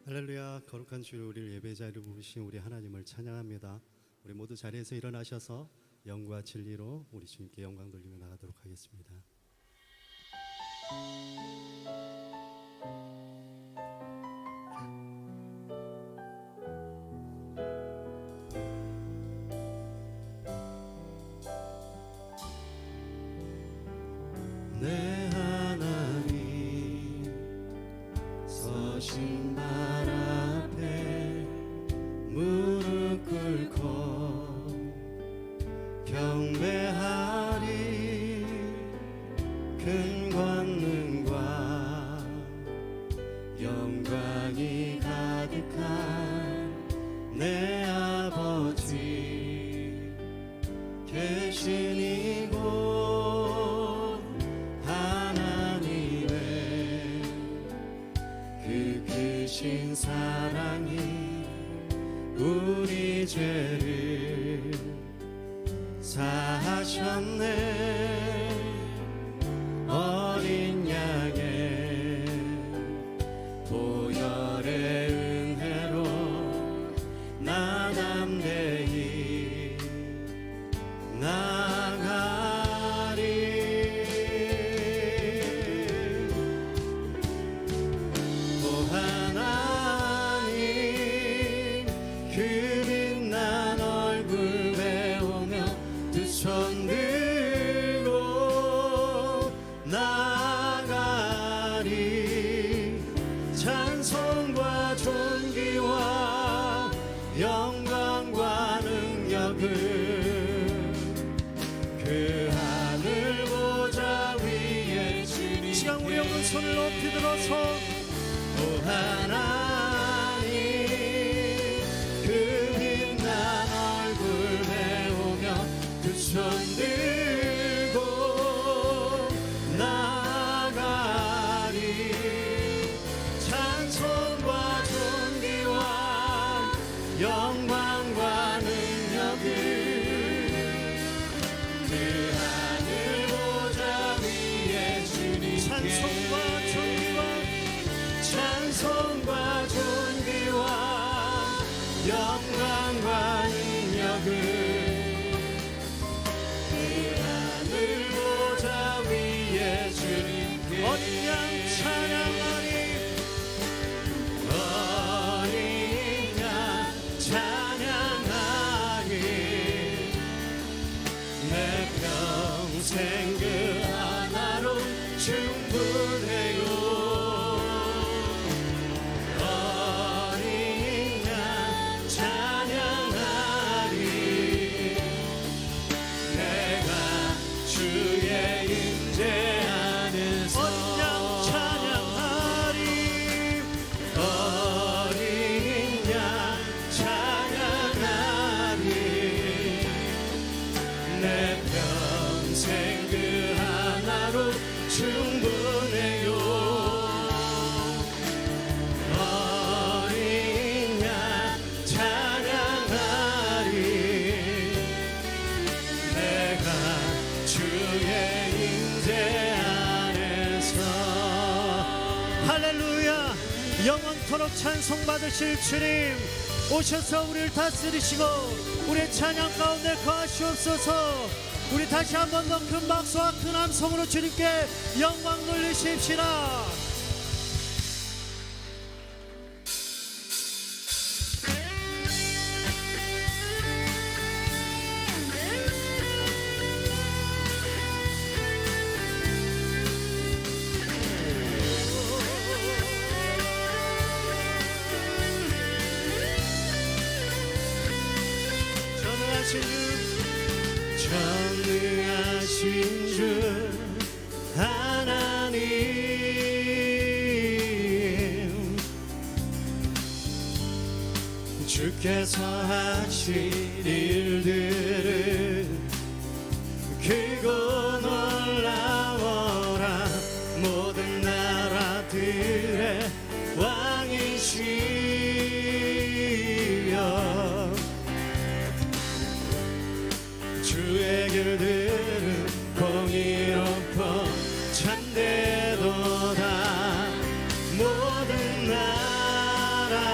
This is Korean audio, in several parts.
할렐루야. 거룩한 주를 우리를 예배 자리로 부르신 우리 하나님을 찬양합니다. 우리 모두 자리에서 일어나셔서 영과 진리로 우리 주님께 영광 돌리며 나가도록 하겠습니다. 내 하나님 서신 발 앞에 무릎 꿇고 경배하리. 큰 권능과 영광이 가득한 내 아버지 계신 이곳 하나님의 그 크신 사랑이 우리 죄를 사하셨네. 어린 양의 보혈의 은혜로 나 담대히 나가리. 오 하나님 그 빛난 얼굴 배우며 두 손 들고 나가리. 찬송과 존귀와 영광과 능력을 그 하늘 보좌 위에 주님께. 시간 우리 오른손을 높이 들어서 오 하나님 그 빛난 얼굴 배우며 두 손 들고 나가리. 찬송과 존귀와 영광과 능력을 그 하늘 보좌 위에 주님께. 찬송과 존귀와 영광과 능력을 그 하늘 보좌 위에 주님께. 어린 양 찬양하리. 어린 양 찬양하리. 내 평생 그 하나로 충분해요. 어린 양 찬양하리. 내가 주의 임재 안에서 어린 양 찬양하리. 어린 양 찬양하리. 내 평생 그 하나로 충분해요. 어린 양 찬양하리. 내가 주의 임재 안에서. 할렐루야. 영원토록 찬송받으실 주님 오셔서 우리를 다스리시고 우리의 찬양 가운데 거하시옵소서. 우리 다시 한 번 더 큰 박수와 큰 함성으로 주님께 영광 돌리십시다. 전능하신 주 하나님 주께서 하실 일들은 크고 놀라워라. 모든 나라들의 왕이시여 주의 길들은 공의롭고 참되도다. 모든 나라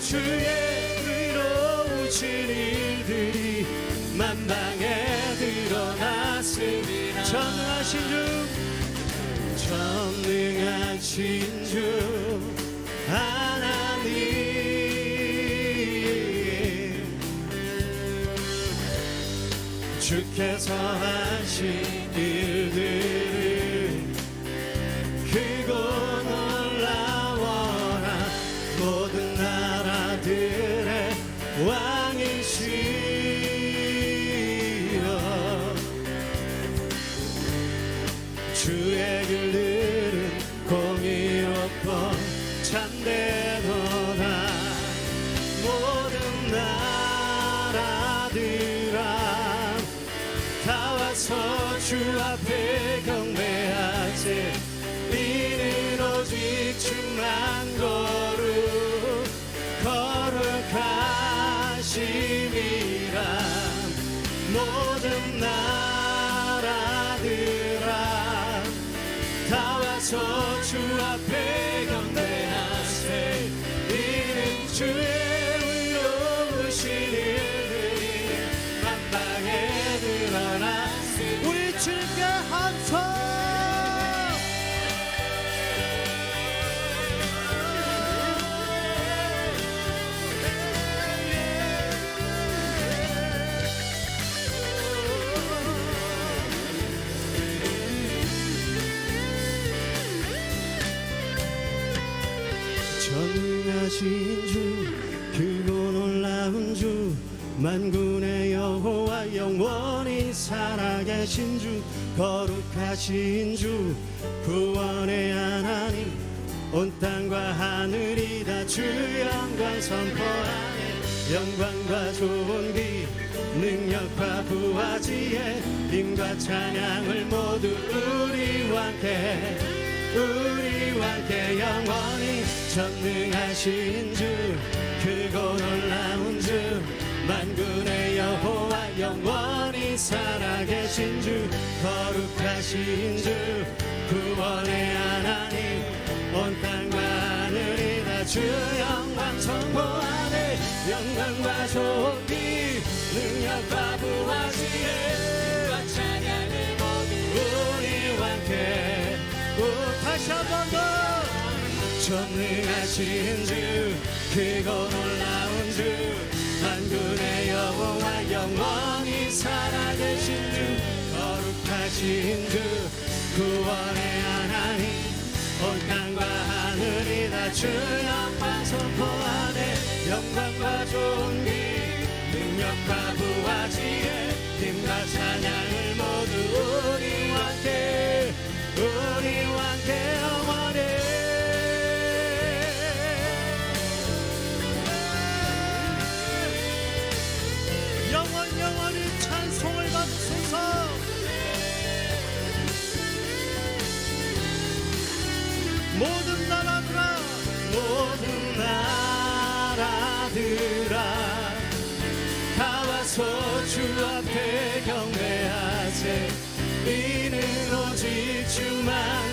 주의 의로우신 일들이 만방에 드러났습니다. 전능하신 주 하나님, 주께서 하신 일들은 크고 놀라워라. 모든 나라들의 왕이시여, 주의 길들은 공의롭고 참되도다. 모든 나라들아 다 와서 주 앞에 경배하세. 이는 오직 주만 거룩 거룩하심이라. 모든 나라들아 다 와서 주 앞에 경배하세. 이는 주의 의로우신 일들이 만방에 드러났으니. 우리 주님께 함성. 전능하신 주, 크고 놀라운 주, 만군의 여호와, 영원히 살아계신 주, 거룩하신 주, 구원의 하나님, 온 땅과 하늘이 다 주 영광 선포하네. 영광과 존귀, 능력과 부하지혜, 힘과 찬양을 모두 우리와 함께, 우리와 함께 영원히. 전능하신 주, 크고 놀라운 주, 만군의 여호와, 영원히 살아계신 주, 거룩하신 주, 구원의 하나님, 온 땅과 하늘이 다 주 영광 선포하네. 영광과 존귀, 능력과 부하지혜와 찬양을 모두 우리와 함께. 다시 한 번 더. 전능하신 주, 크고 놀라운 주, 만군의 여호와, 영원히 살아계신 주, 거룩하신 주, 구원의 하나님, 온 땅과 하늘이 다 주 영광 선포하네. 영광과 존귀, 능력과 부하지혜, 힘과 찬양을 모두 우리와 함께, 우리와 함께 영원히. 영원히 찬송을 받으소서. 모든 나라들아, 모든 나라들아 다 와서 주 앞에 경배하세. 이는 오직 주만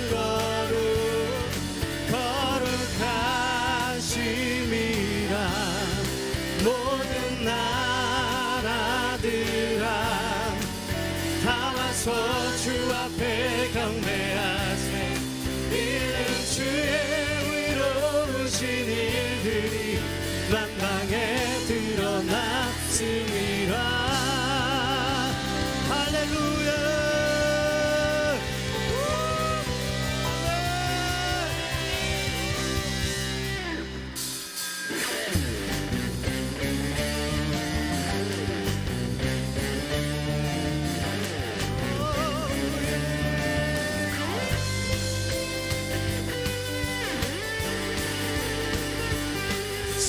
거룩 거룩하심이라. 모든 나라들아 다 와서 주 앞에 경배하세. 이는 주의 의로우신 일들이 만방에 드러났으리라. 할렐루야.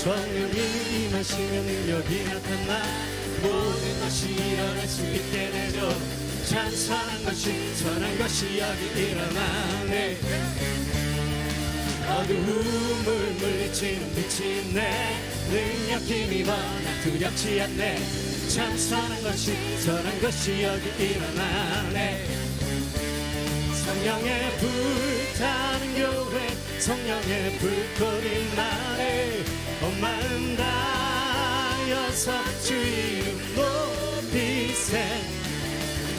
성령이 임하시면 능력이 나타나 모든 것이 일어날 수 있게 되죠. 찬선한 것이 선한 것이 여기 일어나네. 어두움을 물리치는 빛이 있네. 능력 힘이 번나 두렵지 않네. 찬선한 것이 선한 것이 여기 일어나네. 성령의 불타는 교회, 성령의 불꽃이 나네. 온 마음 다여서 주 이름 높이세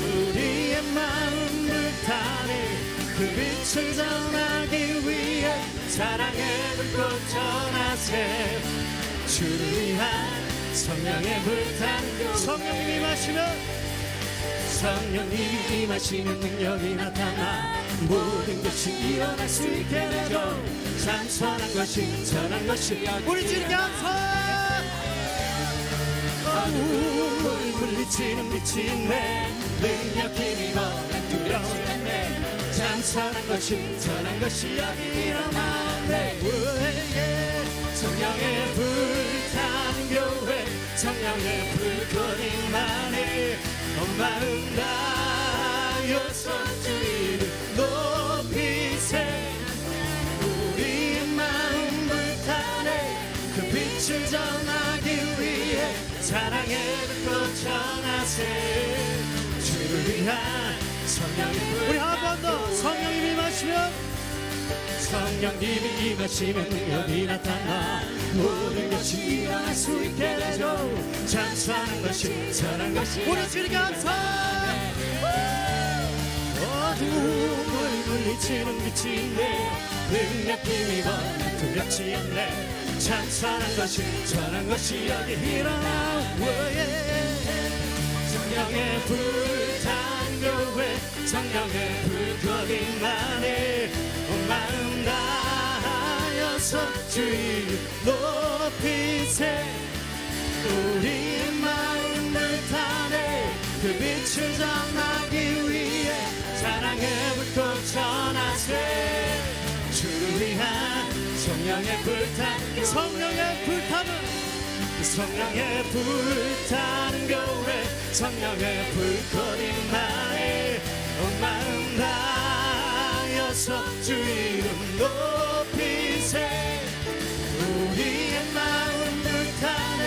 우리의 마음 불타네 그 빛을 전하기 위해 사랑의 불꽃 전하세 주를 위한 성령의 불타는 성령님이 임하시면 성령님이 임하시는 능력이 나타나 모든 것이 일어날 수 있게 되죠 참 선한 것이 선한 것이 우리 주님 감사 어둠을 물리치는 빛이 있네 능력 힘이 거는 두려움이 참 선한 것이 여기 일어나네 성령의 불타는 교회 성령의 불꽃 임하네 온 마음 다여서 주 이름 높이세 우리의 마음 불타네 그 빛을 전하기 위해 사랑의 불꽃 전하세 주를 위한 성령의 불 우리 한 번 더 성령님이 임하시면 성령님이 임하시면 능력이 나타나 모든 것이 일어날 수 있게 되죠 참 선한 것이 선한 것이 우리 주님 감사 어둠을 물리치는 빛이 있네 능력 힘입어 두렵지 않네 참 선한 것이 여기 일어나 성령의 불탄 교회 성령의 불꽃 임하네 온 마음 다하여서 주 이름 높이세 우리의 마음 불타네 그 빛을 전하기 위해 사랑의 불꽃 전하세 주를 위한 성령의 불타는 성령의 불타는 교회 성령의 불꽃 임하네 온 마음 다여서 주 이름 높이세 우리의 마음 불타네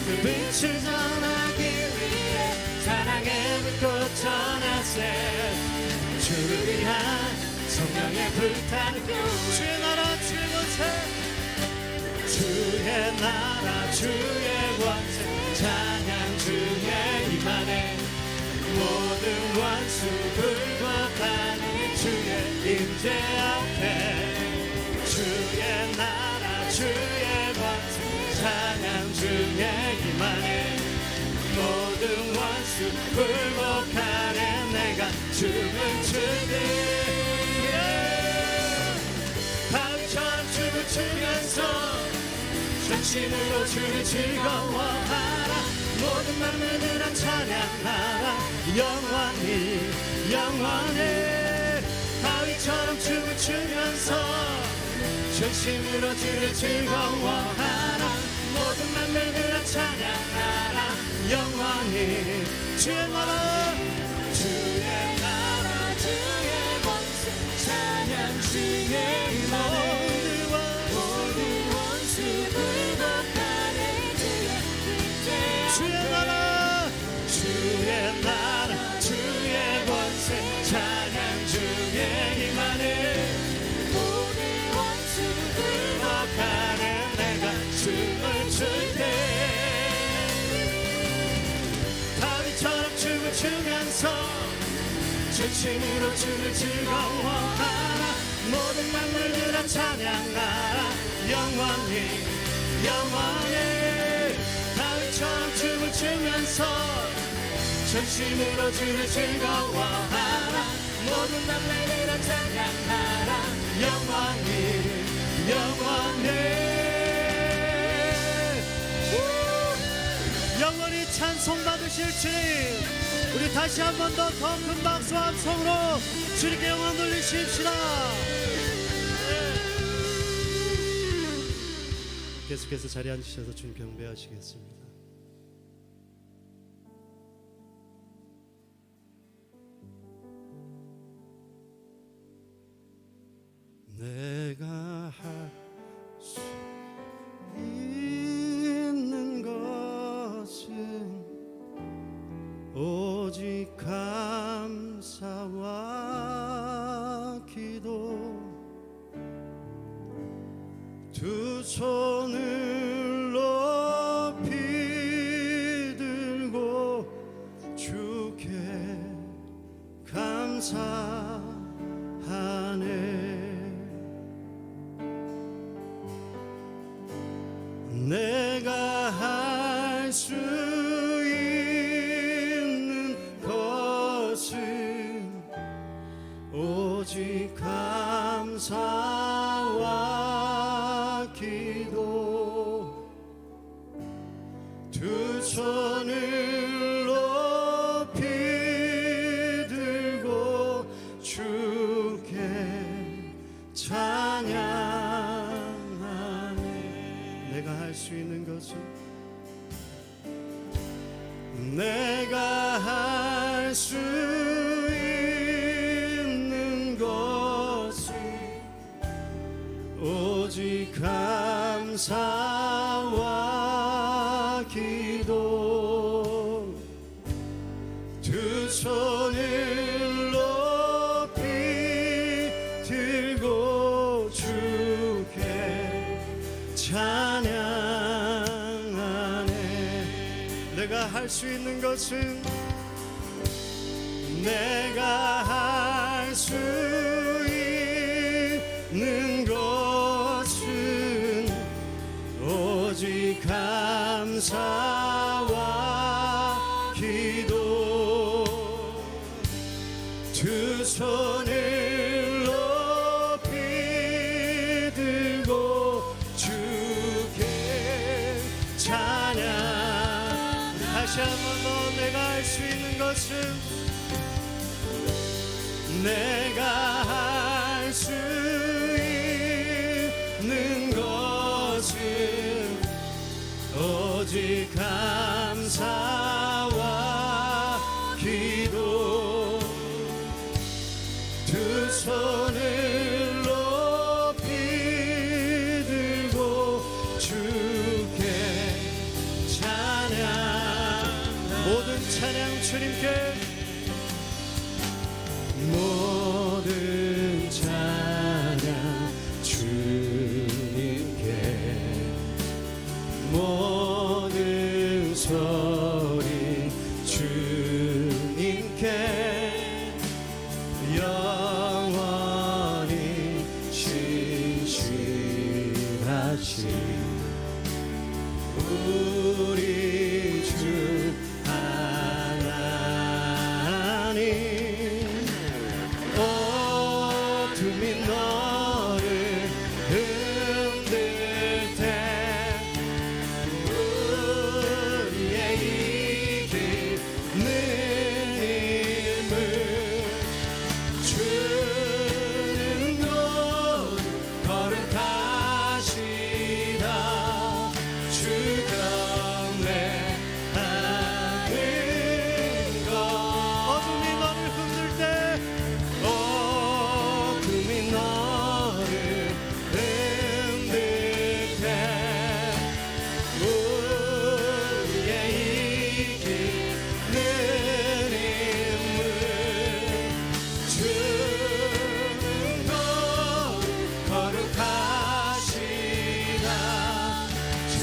그 빛을 전하기 위해 사랑의 불꽃 전하세 주를 위한 성령의 불타는 교회 주의 나라 주의 권세 주의 나라 주의 권세 찬양 주의 임하네 모든 원수 굴복하는 주의 임재 앞에 주의 나라 주의 권세 찬양 주의 임하네 모든 원수 굴복하는 내가 춤을 추네 다윗처럼 춤을 추면서 전심으로 주를 즐거워하라 모든 마음을 들어 찬양하라 영원히 영원히 다윗처럼 춤을 추면서 전심으로 주를 즐거워하라 모든 마음을 들어 찬양하라 영원히 주의 나라 주의 권세 찬양 주의 임하네 주의 나라 주의 권세 찬양 주의 임하네 모든 원수 굴복하는 내가 춤을 출때 다윗처럼 춤을 추면서 전심으로 주를 즐거워하라 모든 만물 들어 찬양하라 영원히 영원히 다윗처럼 춤을 추면서 전심으로 주를 즐거워하라 모든 남매들아 찬양하라 영원히 영원히 찬송 받으실 주님 우리 다시 한 번 더 큰 박수와 함성으로 주님께 영광 돌리십시다. 계속해서 자리에 앉으셔서 주님 경배하시겠습니다. 내가 할 수 있는 것은 오직 감사와 기도 두 손을 할 수 있는 것은 오직 감사와 기도. 두 손을 높이 들고 주께 찬양하네. 내가 할 수 있는 것은, 내가 할 수 있는 것은 오직 감사와 기도. 두 손을 높이 들고 주께 찬양하네. 내가 할 수 있는 것은, 내가 할 수 있는 것은 오직 감사와 기도. 두 손을 높이 들고 주께 찬양. 다시 한 번 더. 내가 할 수 있는 것은, 내가 할 수 있는 것은 오직 감사와 기도. 두 손을 높이 들고 주께 찬양. 모든 찬양 주님께, 모든 찬양 주님께, 모든 소리 주님께, 영원히 신실하신 우리 주 하나님. 어둠이 너를 흔들 때 우리의 이기는 힘을 주는 것 거룩하시다. 주가 하는 것. 어둠이 너를 흔들 때, 어둠이 너를 흔들 때 우리의 이기는 힘을 주는 것 거룩하시다. 주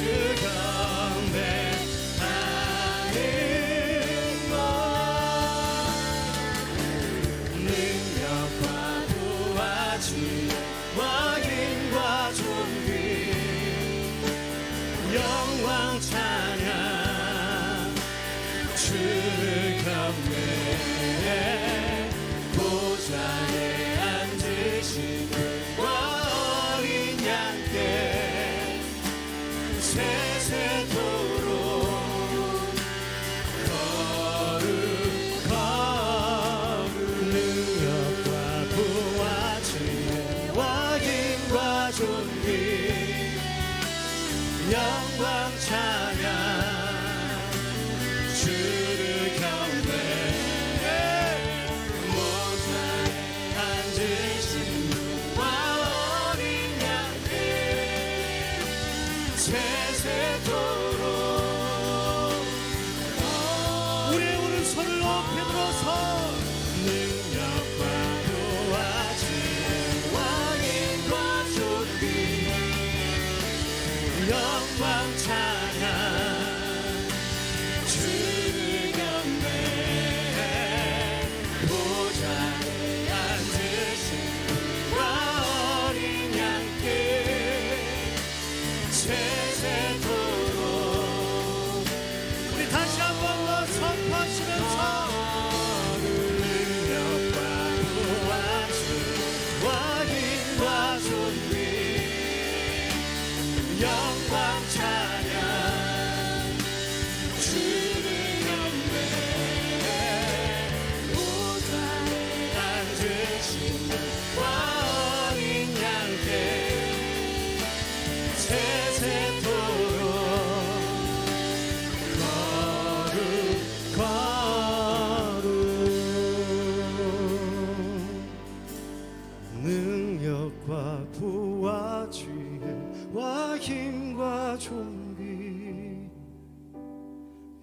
경배하는 것. 능력과 부와 지혜와 힘과 존귀 영광 찬양 주를 경배해. 보좌에 앉으신 그와 어린 양께 세세토록 거룩 능력과 부와 지혜와 힘과 존귀 영광 찬양 주를 경배해.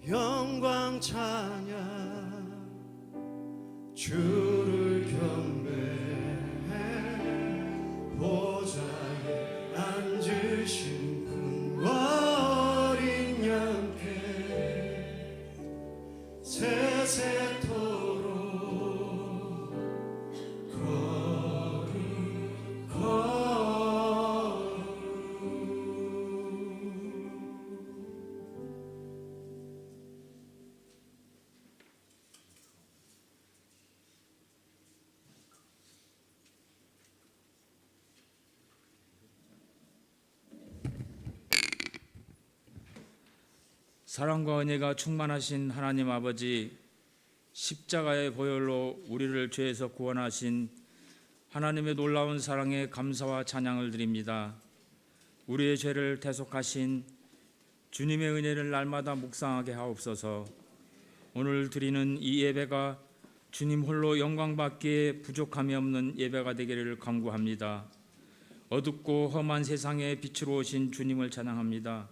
영광 찬양 주를 경배해 보좌에 앉으신 분과 어린 양께 세세토록 사랑과 은혜가 충만하신 하나님 아버지, 십자가의 보혈로 우리를 죄에서 구원하신 하나님의 놀라운 사랑에 감사와 찬양을 드립니다. 우리의 죄를 대속하신 주님의 은혜를 날마다 묵상하게 하옵소서. 오늘 드리는 이 예배가 주님 홀로 영광받기에 부족함이 없는 예배가 되기를 간구합니다. 어둡고 험한 세상에 빛으로 오신 주님을 찬양합니다.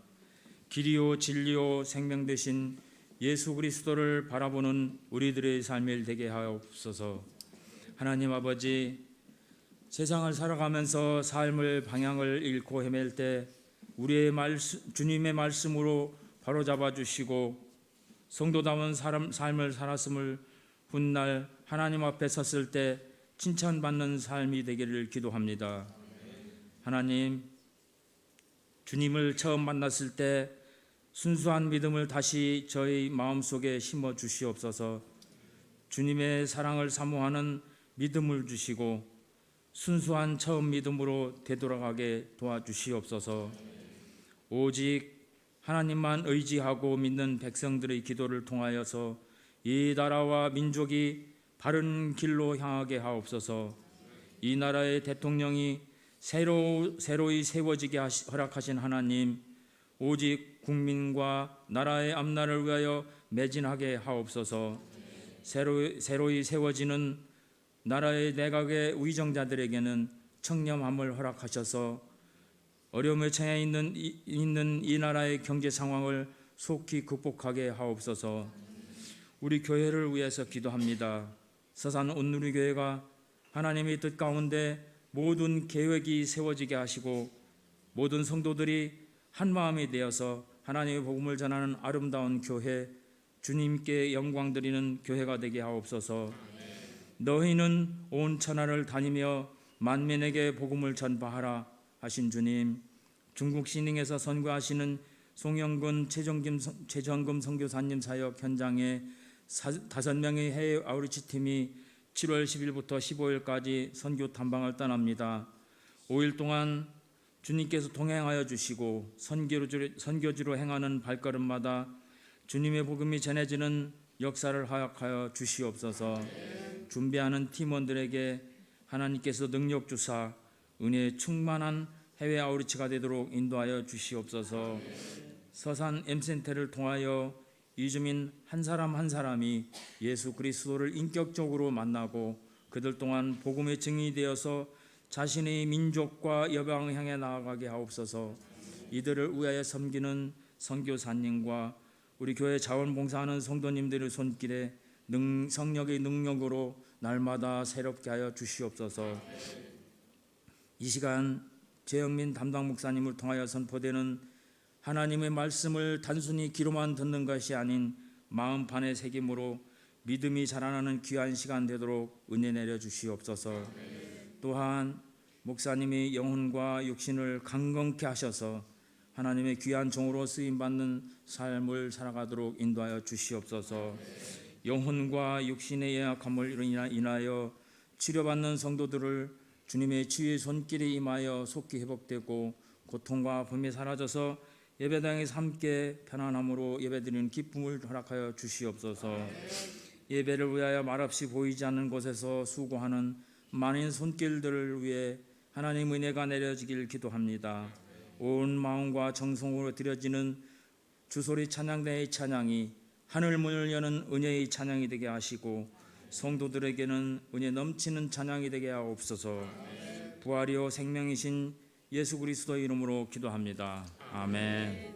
길이요 진리요 생명 되신 예수 그리스도를 바라보는 우리들의 삶이 되게 하옵소서. 하나님 아버지, 세상을 살아가면서 삶의 방향을 잃고 헤맬 때 우리의 주님의 말씀으로 바로잡아 주시고 성도다운 삶을 살았음을 훗날 하나님 앞에 섰을 때 칭찬받는 삶이 되기를 기도합니다. 하나님, 주님을 처음 만났을 때 순수한 믿음을 다시 저희 마음속에 심어 주시옵소서. 주님의 사랑을 사모하는 믿음을 주시고 순수한 처음 믿음으로 되돌아가게 도와주시옵소서. 오직 하나님만 의지하고 믿는 백성들의 기도를 통하여서 이 나라와 민족이 바른 길로 향하게 하옵소서. 이 나라의 대통령이 새로이 세워지게 허락하신 하나님, 오직 국민과 나라의 앞날을 위하여 매진하게 하옵소서. 새로이 세워지는 나라의 내각의 위정자들에게는 청렴함을 허락하셔서 어려움에 처해 있는 이 나라의 경제 상황을 속히 극복하게 하옵소서. 우리 교회를 위해서 기도합니다. 서산 온누리교회가 하나님의 뜻 가운데 모든 계획이 세워지게 하시고 모든 성도들이 한마음이 되어서 하나님의 복음을 전하는 아름다운 교회, 주님께 영광 드리는 교회가 되게 하옵소서. 너희는 온 천하를 다니며 만민에게 복음을 전파하라 하신 주님, 중국 시닝에서 선교하시는 송영근 최정금 선교사님 사역 현장에 5명의 해외 아우리치 팀이 7월 10일부터 15일까지 선교 탐방을 떠납니다. 5일 동안 주님께서 동행하여 주시고 선교지로 행하는 발걸음마다 주님의 복음이 전해지는 역사를 허락하여 주시옵소서. 준비하는 팀원들에게 하나님께서 능력 주사 은혜에 충만한 해외 아우리치가 되도록 인도하여 주시옵소서. 서산 M센터를 통하여 이주민 한 사람 한 사람이 예수 그리스도를 인격적으로 만나고 그들 동안 복음의 증인이 되어서 자신의 민족과 여방을 향해 나아가게 하옵소서. 이들을 위하여 섬기는 선교사님과 우리 교회 자원봉사하는 성도님들의 손길에 성령의 능력으로 날마다 새롭게 하여 주시옵소서. 이 시간 재영민 담당 목사님을 통하여 선포되는 하나님의 말씀을 단순히 귀로만 듣는 것이 아닌 마음판에 새김으로 믿음이 자라나는 귀한 시간 되도록 은혜 내려 주시옵소서. 또한 목사님이 영혼과 육신을 강건케 하셔서 하나님의 귀한 종으로 쓰임받는 삶을 살아가도록 인도하여 주시옵소서. 영혼과 육신의 연약함을 인하여 치료받는 성도들을 주님의 치유의 손길이 임하여 속히 회복되고 고통과 아픔이 사라져서 예배당에서 함께 편안함으로 예배드리는 기쁨을 허락하여 주시옵소서. 예배를 위하여 말없이 보이지 않는 곳에서 수고하는 많은 손길들을 위해 하나님의 은혜가 내려지길 기도합니다. 온 마음과 정성으로 드려지는 주소리 찬양대의 찬양이 하늘 문을 여는 은혜의 찬양이 되게 하시고 성도들에게는 은혜 넘치는 찬양이 되게 하옵소서. 부활이요 생명이신 예수 그리스도의 이름으로 기도합니다. 아멘.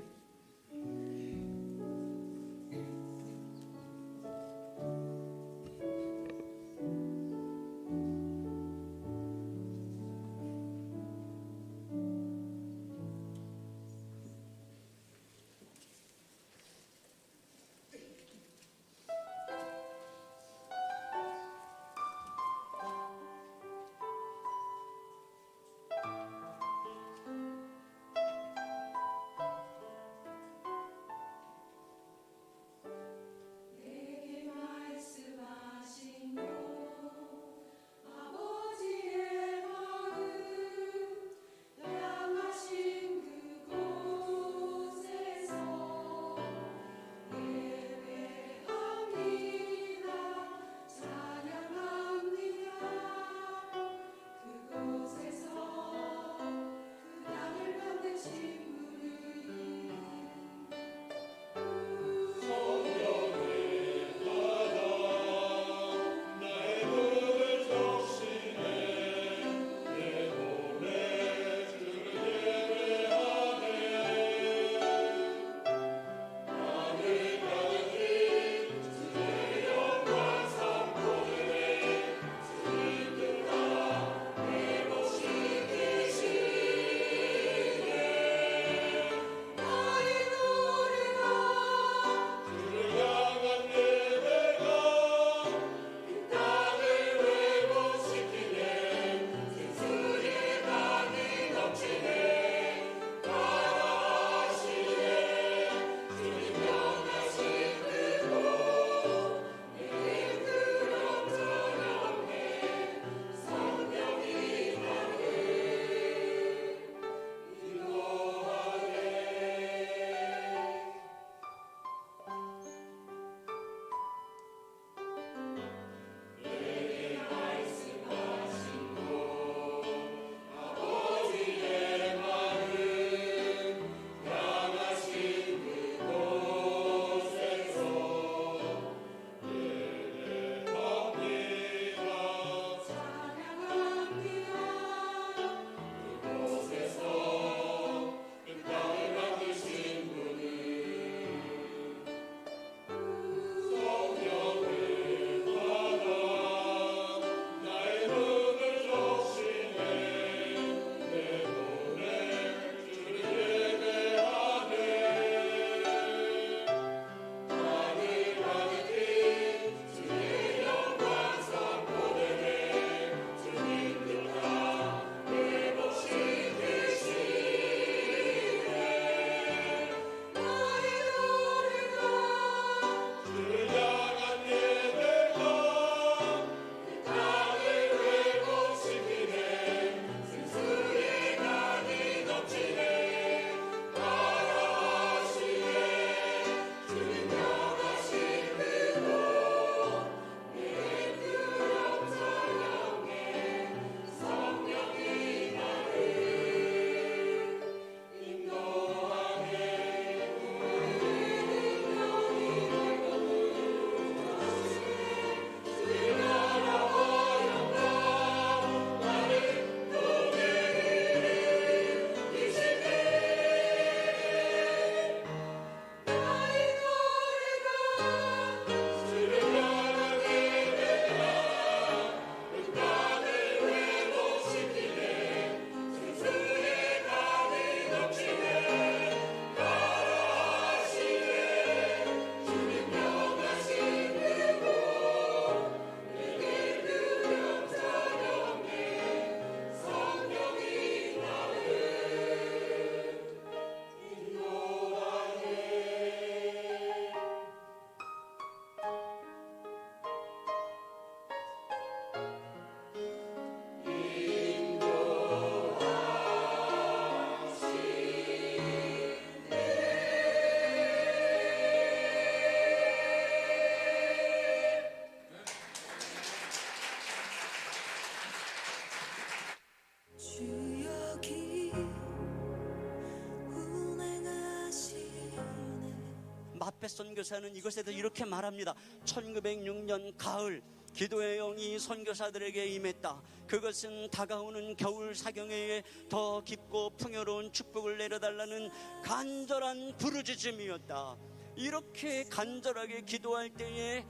마페 선교사는 이것에 대해서 이렇게 말합니다. 1906년 가을 기도의 영이 선교사들에게 임했다. 그것은 다가오는 겨울 사경회에 더 깊고 풍요로운 축복을 내려달라는 간절한 부르짖음이었다. 이렇게 간절하게 기도할 때에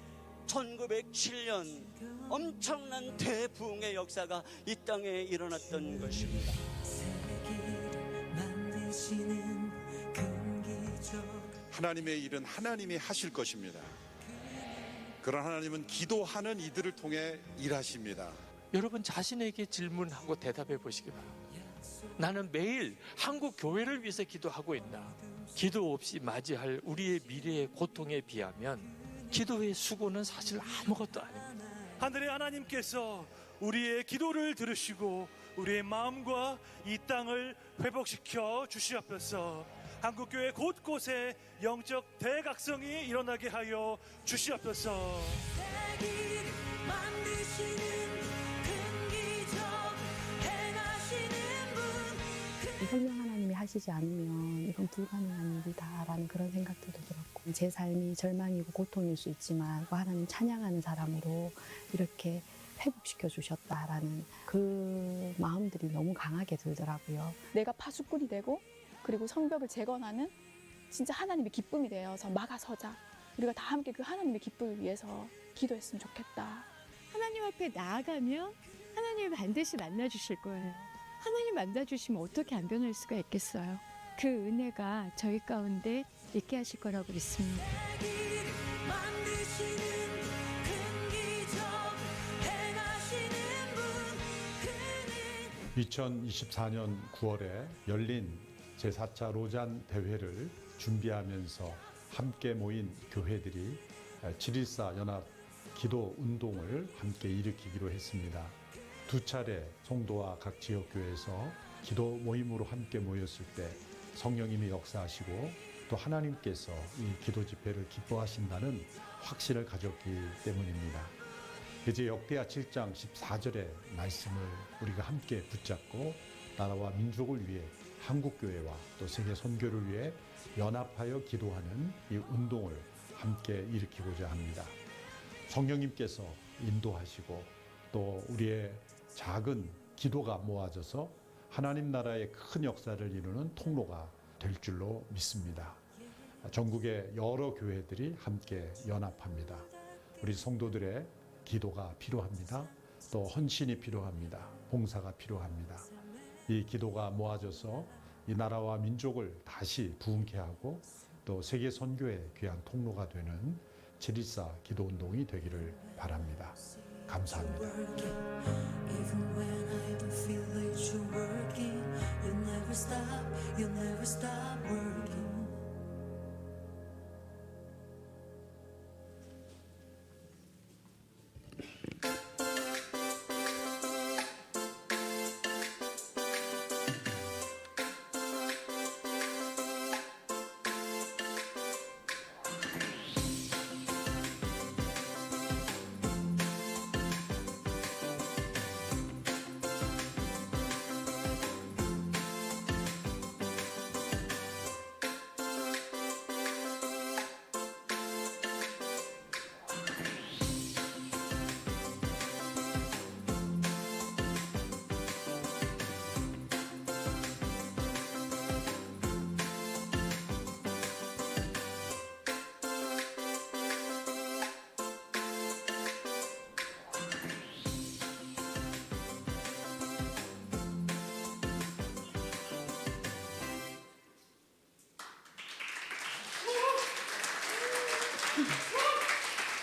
1907년 엄청난 대부흥의 역사가 이 땅에 일어났던 것입니다. 하나님의 일은 하나님이 하실 것입니다. 그런 하나님은 기도하는 이들을 통해 일하십니다. 여러분 자신에게 질문하고 대답해 보시기 바랍니다. 나는 매일 한국 교회를 위해서 기도하고 있나? 기도 없이 맞이할 우리의 미래의 고통에 비하면 기도의 수고는 사실 아무것도 아닙니다. 하늘의 하나님께서 우리의 기도를 들으시고 우리의 마음과 이 땅을 회복시켜 주시옵소서. 한국교회 곳곳에 영적 대각성이 일어나게 하여 주시옵소서. 성령 하나님이 하시지 않으면 이건 불가능한 일이다라는 그런 생각들도 들었고, 제 삶이 절망이고 고통일 수 있지만 하나님 찬양하는 사람으로 이렇게 회복시켜 주셨다라는 그 마음들이 너무 강하게 들더라고요. 내가 파수꾼이 되고 그리고 성벽을 재건하는 진짜 하나님의 기쁨이 되어서 막아서자. 우리가 다 함께 그 하나님의 기쁨을 위해서 기도했으면 좋겠다. 하나님 앞에 나아가면 하나님을 반드시 만나주실 거예요. 하나님 만나주시면 어떻게 안 변할 수가 있겠어요. 그 은혜가 저희 가운데 있게 하실 거라고 믿습니다. 2024년 9월에 열린 제4차 로잔 대회를 준비하면서 함께 모인 교회들이 7.14 연합 기도 운동을 함께 일으키기로 했습니다. 두 차례 송도와 각 지역교회에서 기도 모임으로 함께 모였을 때 성령님이 역사하시고 또 하나님께서 이 기도 집회를 기뻐하신다는 확신을 가졌기 때문입니다. 이제 역대하 7장 14절의 말씀을 우리가 함께 붙잡고 나라와 민족을 위해 한국교회와 또 세계 선교를 위해 연합하여 기도하는 이 운동을 함께 일으키고자 합니다. 성령님께서 인도하시고 또 우리의 작은 기도가 모아져서 하나님 나라의 큰 역사를 이루는 통로가 될 줄로 믿습니다. 전국의 여러 교회들이 함께 연합합니다. 우리 성도들의 기도가 필요합니다. 또 헌신이 필요합니다. 봉사가 필요합니다. 이 기도가 모아져서 이 나라와 민족을 다시 부흥케 하고 또 세계 선교의 귀한 통로가 되는 7.14 기도운동이 되기를 바랍니다. 감사합니다.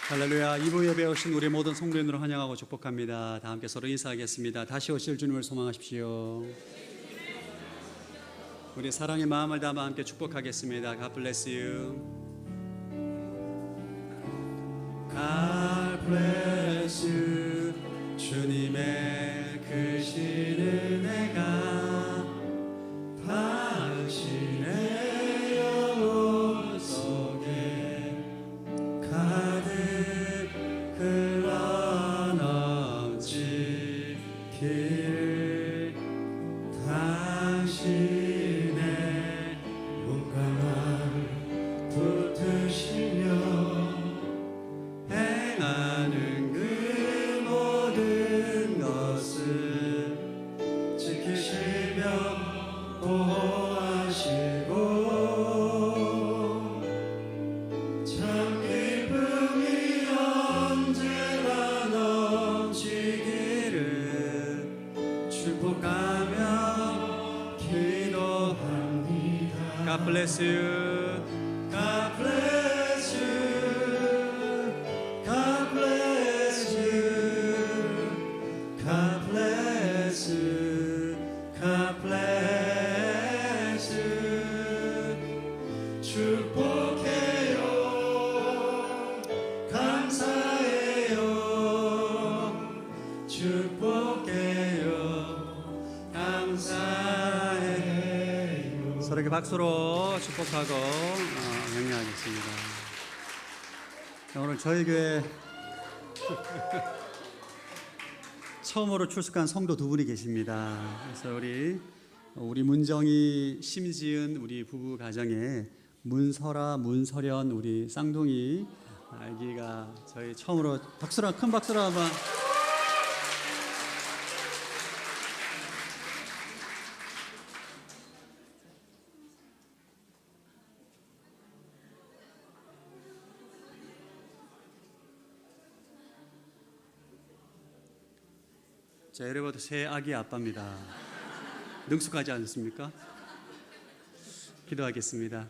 할렐루야. 이부 예배에 오신 우리 모든 성도님들을 환영하고 축복합니다. 다 함께 서로 인사하겠습니다. 다시 오실 주님을 소망하십시오. 우리 사랑의 마음을 담아 함께 축복하겠습니다. God bless you. God bless you. 주님의 크신 은혜가 당신의 영혼 속에 가득 흘러넘치기를 당신의 용감한 God bless you. God bless you. God bless you. God bless you. God bless you. 축복해요. 감사해요. 축복해요. 감사해요. 서로에게 박수로 축복하고 격려하겠습니다. 오늘 저희 교회 처음으로 출석한 성도 두 분이 계십니다. 그래서 우리 문정희, 심지은 우리 부부 가정에 문설아, 문설연 우리 쌍둥이 아기가 저희 처음으로 큰 박수로 한번. 자, 여러분 새 아기 아빠입니다. 능숙하지 않습니까? 기도하겠습니다.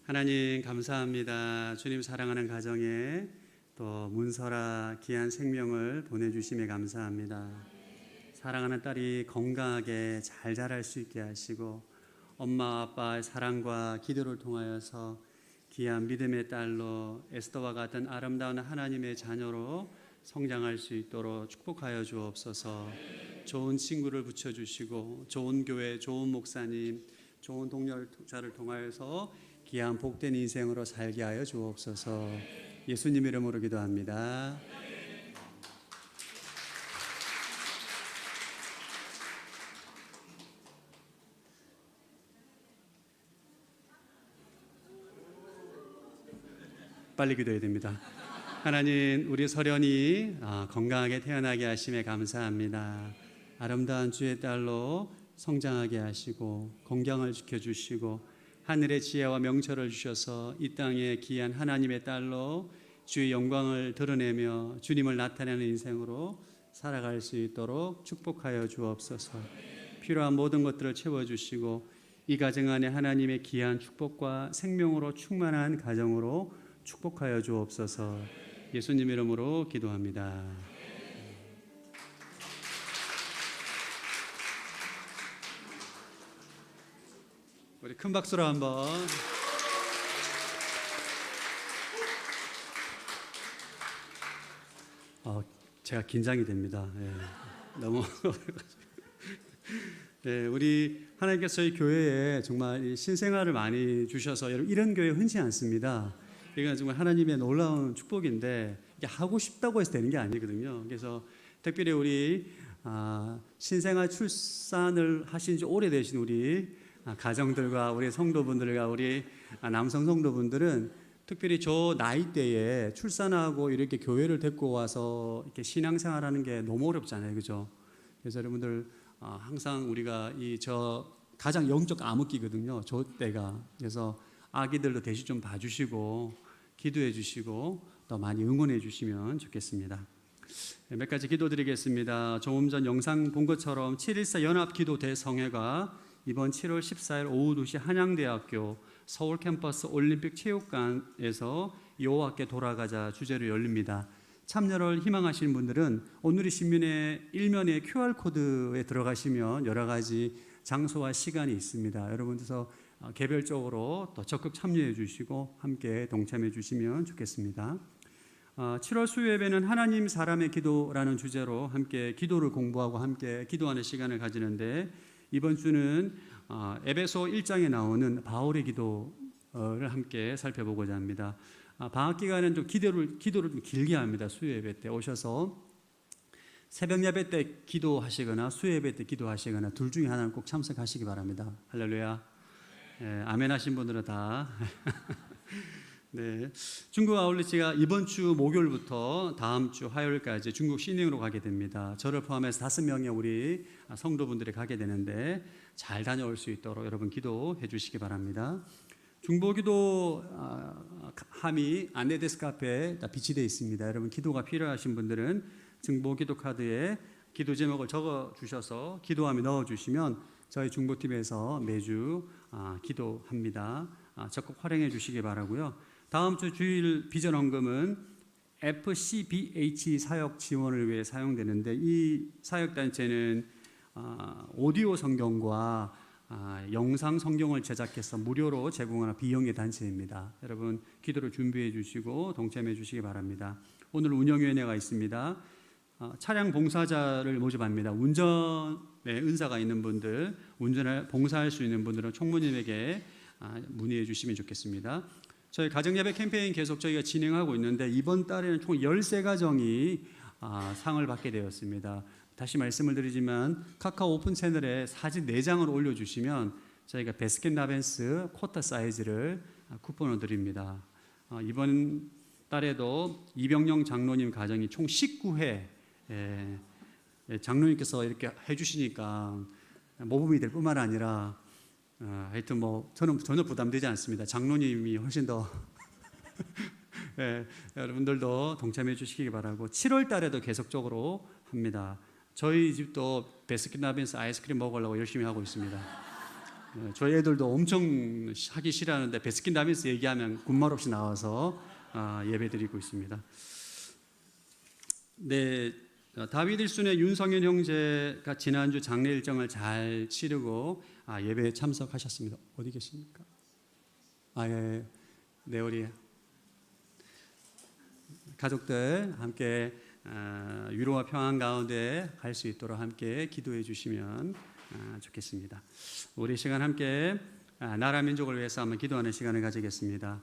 하나님 감사합니다. 주님 사랑하는 가정에 또 문설아 귀한 생명을 보내주심에 감사합니다. 사랑하는 딸이 건강하게 잘 자랄 수 있게 하시고 엄마 아빠의 사랑과 기도를 통하여서 귀한 믿음의 딸로 에스더와 같은 아름다운 하나님의 자녀로 성장할 수 있도록 축복하여 주옵소서. 좋은 친구를 붙여주시고 좋은 교회, 좋은 목사님, 좋은 동료자를 통하여서 귀한 복된 인생으로 살게 하여 주옵소서. 예수님 이름으로 기도합니다. 빨리 기도해야 됩니다. 하나님, 우리 서련이 건강하게 태어나게 하심에 감사합니다. 아름다운 주의 딸로 성장하게 하시고 건강을 지켜주시고 하늘의 지혜와 명철을 주셔서 이 땅에 귀한 하나님의 딸로 주의 영광을 드러내며 주님을 나타내는 인생으로 살아갈 수 있도록 축복하여 주옵소서. 필요한 모든 것들을 채워주시고 이 가정 안에 하나님의 귀한 축복과 생명으로 충만한 가정으로 축복하여 주옵소서. 예수님 이름으로 기도합니다. 우리 큰 박수로 한번. 제가 긴장이 됩니다. 너무 네, 우리 하나님께서 저희 교회에 정말 신생아를 많이 주셔서 여러분 이런 교회 흔치 않습니다. 이건 정말 하나님의 놀라운 축복인데 이게 하고 싶다고 해서 되는 게 아니거든요. 그래서 특별히 우리 신생아 출산을 하신 지 오래되신 우리 가정들과 우리 성도분들과 우리 남성 성도분들은 특별히 저 나이대에 출산하고 이렇게 교회를 데리고 와서 이렇게 신앙생활하는 게 너무 어렵잖아요, 그죠? 그래서 여러분들 항상 우리가 저 가장 영적 암흑기거든요, 저 때가. 그래서 아기들도 대신 좀 봐주시고 기도해 주시고 또 많이 응원해 주시면 좋겠습니다. 몇 가지 기도드리겠습니다. 조금 전 영상 본 것처럼 7.14 연합기도 대성회가 이번 7월 14일 오후 2시 한양대학교 서울 캠퍼스 올림픽 체육관에서 여호와께 돌아가자 주제로 열립니다. 참여를 희망하시는 분들은 오늘의 신문의 일면에 QR코드에 들어가시면 여러 가지 장소와 시간이 있습니다. 여러분께서 개별적으로 또 적극 참여해 주시고 함께 동참해 주시면 좋겠습니다. 7월 수요예배는 하나님 사람의 기도라는 주제로 함께 기도를 공부하고 함께 기도하는 시간을 가지는데 이번 주는 에베소 1장에 나오는 바울의 기도를 함께 살펴보고자 합니다. 방학 기간은 좀 기도를 좀 길게 합니다. 수요예배 때 오셔서 새벽 예배 때 기도하시거나 수요예배 때 기도하시거나 둘 중에 하나는 꼭 참석하시기 바랍니다. 할렐루야. 아멘 하신 분들은 다. 네, 중국 아울리치가 이번 주 목요일부터 다음 주 화요일까지 중국 시닝으로 가게 됩니다. 저를 포함해서 5명의 우리 성도분들이 가게 되는데 잘 다녀올 수 있도록 여러분 기도해 주시기 바랍니다. 중보기도 함이 안내데스크 카페에 비치되어 있습니다. 여러분 기도가 필요하신 분들은 중보기도 카드에 기도 제목을 적어 주셔서 기도함에 넣어 주시면 저희 중보팀에서 매주 기도합니다. 적극 활용해 주시기 바라고요. 다음 주 주일 비전 헌금은 FCBH 사역 지원을 위해 사용되는데 이 사역 단체는 오디오 성경과 영상 성경을 제작해서 무료로 제공하는 비영리 단체입니다. 여러분 기도를 준비해 주시고 동참해 주시기 바랍니다. 오늘 운영위원회가 있습니다. 차량 봉사자를 모집합니다. 운전에 은사가 있는 분들, 운전을 봉사할 수 있는 분들은 총무님에게 문의해 주시면 좋겠습니다. 저희 가정예배 캠페인 계속 저희가 진행하고 있는데 이번 달에는 총 13가정이 상을 받게 되었습니다. 다시 말씀을 드리지만 카카오 오픈 채널에 사진 4장을 올려주시면 저희가 베스킨라빈스 쿼터 사이즈를 쿠폰을 드립니다. 이번 달에도 이병영 장로님 가정이 총 19회 장로님께서 이렇게 해주시니까 모범이 될 뿐만 아니라 하여튼 뭐 저는 전혀 부담되지 않습니다. 장로님이 훨씬 더 여러분들도 동참해 주시기 바라고 7월 달에도 계속적으로 합니다. 저희 집도 베스킨라빈스 아이스크림 먹으려고 열심히 하고 있습니다. 저희 애들도 엄청 하기 싫어하는데 베스킨라빈스 얘기하면 군말 없이 나와서 예배 드리고 있습니다. 네, 다윗 1순의 윤성현 형제가 지난주 장례 일정을 잘 치르고 예배에 참석하셨습니다. 어디 계십니까? 예. 네, 우리 가족들 함께 위로와 평안 가운데 갈 수 있도록 함께 기도해 주시면 좋겠습니다. 우리 시간 함께 나라 민족을 위해서 한번 기도하는 시간을 가지겠습니다.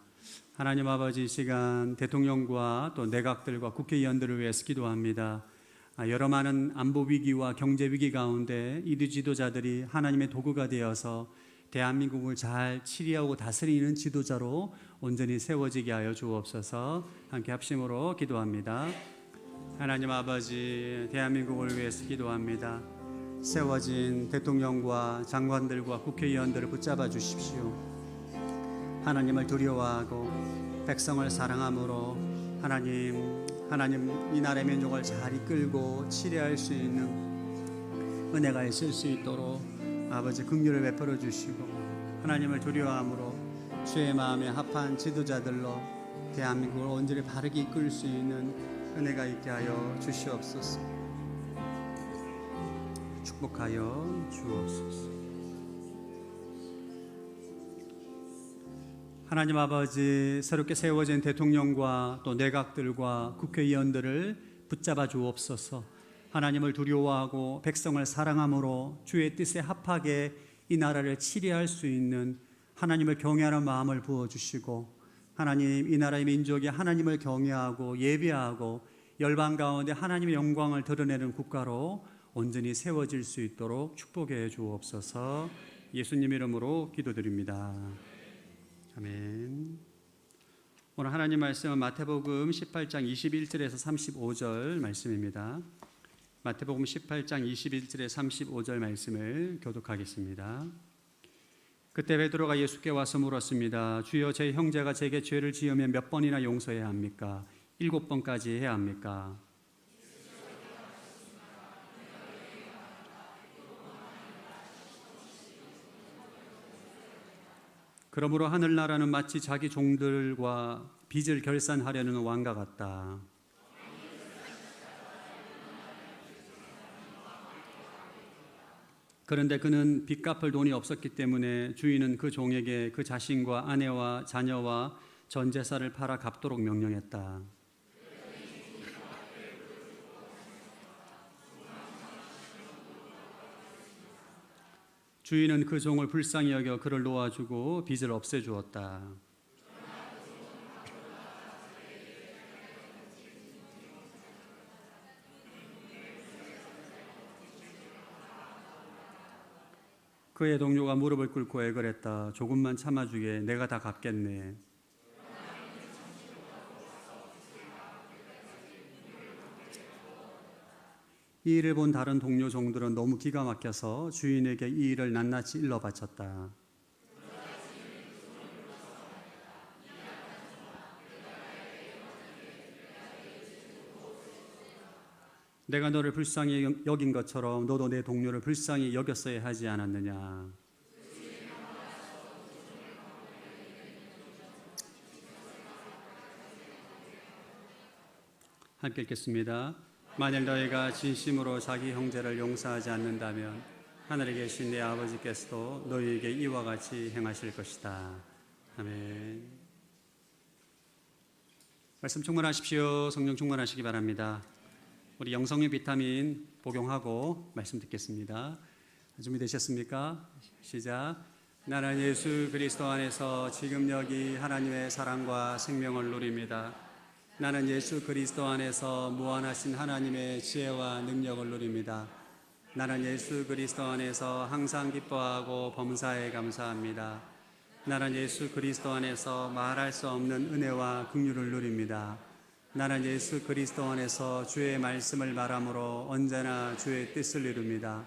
하나님 아버지, 이 시간 대통령과 또 내각들과 국회의원들을 위해서 기도합니다. 여러 많은 안보 위기와 경제 위기 가운데 이 지도자들이 하나님의 도구가 되어서 대한민국을 잘 치리하고 다스리는 지도자로 온전히 세워지게 하여 주옵소서. 함께 합심으로 기도합니다. 하나님 아버지, 대한민국을 위해서 기도합니다. 세워진 대통령과 장관들과 국회의원들을 붙잡아 주십시오. 하나님을 두려워하고 백성을 사랑함으로 하나님 이 나라의 민족을 잘 이끌고 치료할 수 있는 은혜가 있을 수 있도록 아버지 긍휼을 베풀어 주시고 하나님을 두려워함으로 주의 마음에 합한 지도자들로 대한민국을 온전히 바르게 이끌 수 있는 은혜가 있게 하여 주시옵소서. 축복하여 주옵소서. 하나님 아버지, 새롭게 세워진 대통령과 또 내각들과 국회의원들을 붙잡아 주옵소서. 하나님을 두려워하고 백성을 사랑함으로 주의 뜻에 합하게 이 나라를 치리할 수 있는 하나님을 경외하는 마음을 부어주시고 하나님, 이 나라의 민족이 하나님을 경외하고 예배하고 열방 가운데 하나님의 영광을 드러내는 국가로 온전히 세워질 수 있도록 축복해 주옵소서. 예수님 이름으로 기도드립니다. 아멘. 오늘 하나님 말씀은 마태복음 18장 21절에서 35절 말씀입니다. 마태복음 18장 21절에 35절 말씀을 교독하겠습니다. 그때 베드로가 예수께 와서 물었습니다. 주여, 제 형제가 제게 죄를 지으면 몇 번이나 용서해야 합니까? 7번까지 해야 합니까? 그러므로 하늘나라는 마치 자기 종들과 빚을 결산하려는 왕과 같다. 그런데 그는 빚 갚을 돈이 없었기 때문에 주인은 그 종에게 그 자신과 아내와 자녀와 전 재산을 팔아 갚도록 명령했다. 주인은 그 종을 불쌍히 여겨 그를 놓아주고 빚을 없애주었다. 그의 동료가 무릎을 꿇고 애걸했다. 조금만 참아주게, 내가 다 갚겠네. 이 일을 본 다른 동료 종들은 너무 기가 막혀서 주인에게 이 일을 낱낱이 일러 바쳤다. 내가 너를 불쌍히 여긴 것처럼 너도 내 동료를 불쌍히 여겼어야 하지 않았느냐. 함께 읽겠습니다. 만일 너희가 진심으로 자기 형제를 용서하지 않는다면 하늘에 계신 내 아버지께서도 너희에게 이와 같이 행하실 것이다. 아멘. 말씀 충만하십시오. 성령 충만하시기 바랍니다. 우리 영성의 비타민 복용하고 말씀 듣겠습니다. 준비되셨습니까? 시작. 나는 예수 그리스도 안에서 지금 여기 하나님의 사랑과 생명을 누립니다. 나는 예수 그리스도 안에서 무한하신 하나님의 지혜와 능력을 누립니다. 나는 예수 그리스도 안에서 항상 기뻐하고 범사에 감사합니다. 나는 예수 그리스도 안에서 말할 수 없는 은혜와 긍휼을 누립니다. 나는 예수 그리스도 안에서 주의 말씀을 말함으로 언제나 주의 뜻을 이룹니다.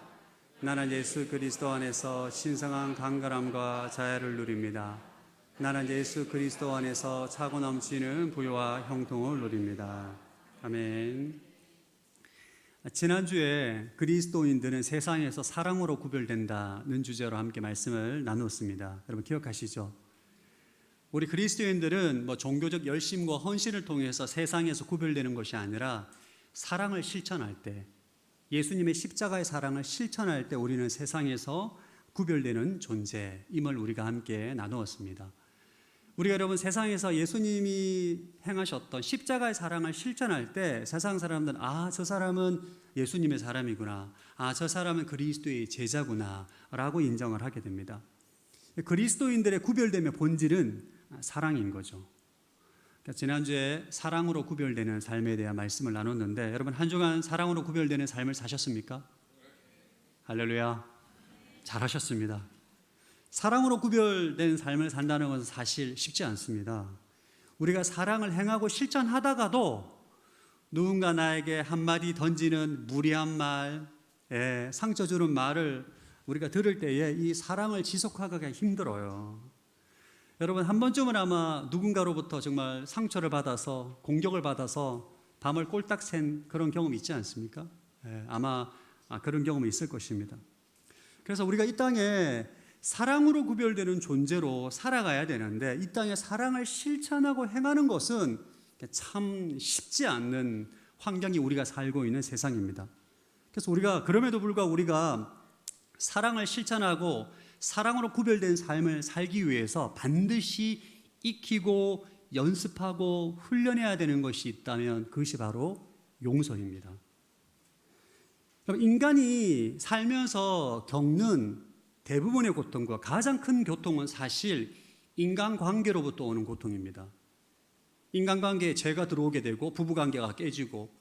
나는 예수 그리스도 안에서 신성한 강건함과 자애를 누립니다. 나는 예수 그리스도 안에서 차고 넘치는 부유와 형통을 누립니다. 아멘. 지난주에 그리스도인들은 세상에서 사랑으로 구별된다는 주제로 함께 말씀을 나누었습니다. 여러분 기억하시죠? 우리 그리스도인들은 종교적 열심과 헌신을 통해서 세상에서 구별되는 것이 아니라 사랑을 실천할 때, 예수님의 십자가의 사랑을 실천할 때 우리는 세상에서 구별되는 존재임을 우리가 함께 나누었습니다. 우리가 여러분 세상에서 예수님이 행하셨던 십자가의 사랑을 실천할 때 세상 사람들은 저 사람은 예수님의 사람이구나, 저 사람은 그리스도의 제자구나 라고 인정을 하게 됩니다. 그리스도인들의 구별됨의 본질은 사랑인 거죠. 지난주에 사랑으로 구별되는 삶에 대한 말씀을 나눴는데 여러분 한 주간 사랑으로 구별되는 삶을 사셨습니까? 할렐루야. 잘하셨습니다. 사랑으로 구별된 삶을 산다는 것은 사실 쉽지 않습니다. 우리가 사랑을 행하고 실천하다가도 누군가 나에게 한마디 던지는 무리한 말, 상처 주는 말을 우리가 들을 때에 이 사랑을 지속하기가 힘들어요. 여러분 한 번쯤은 아마 누군가로부터 정말 상처를 받아서 공격을 받아서 밤을 꼴딱 샌 그런 경험이 있지 않습니까? 아마 그런 경험이 있을 것입니다. 그래서 우리가 이 땅에 사랑으로 구별되는 존재로 살아가야 되는데 이 땅에 사랑을 실천하고 행하는 것은 참 쉽지 않는 환경이 우리가 살고 있는 세상입니다. 그래서 우리가 그럼에도 불구하고 우리가 사랑을 실천하고 사랑으로 구별된 삶을 살기 위해서 반드시 익히고 연습하고 훈련해야 되는 것이 있다면 그것이 바로 용서입니다. 인간이 살면서 겪는 대부분의 고통과 가장 큰 고통은 사실 인간관계로부터 오는 고통입니다. 인간관계에 죄가 들어오게 되고 부부관계가 깨지고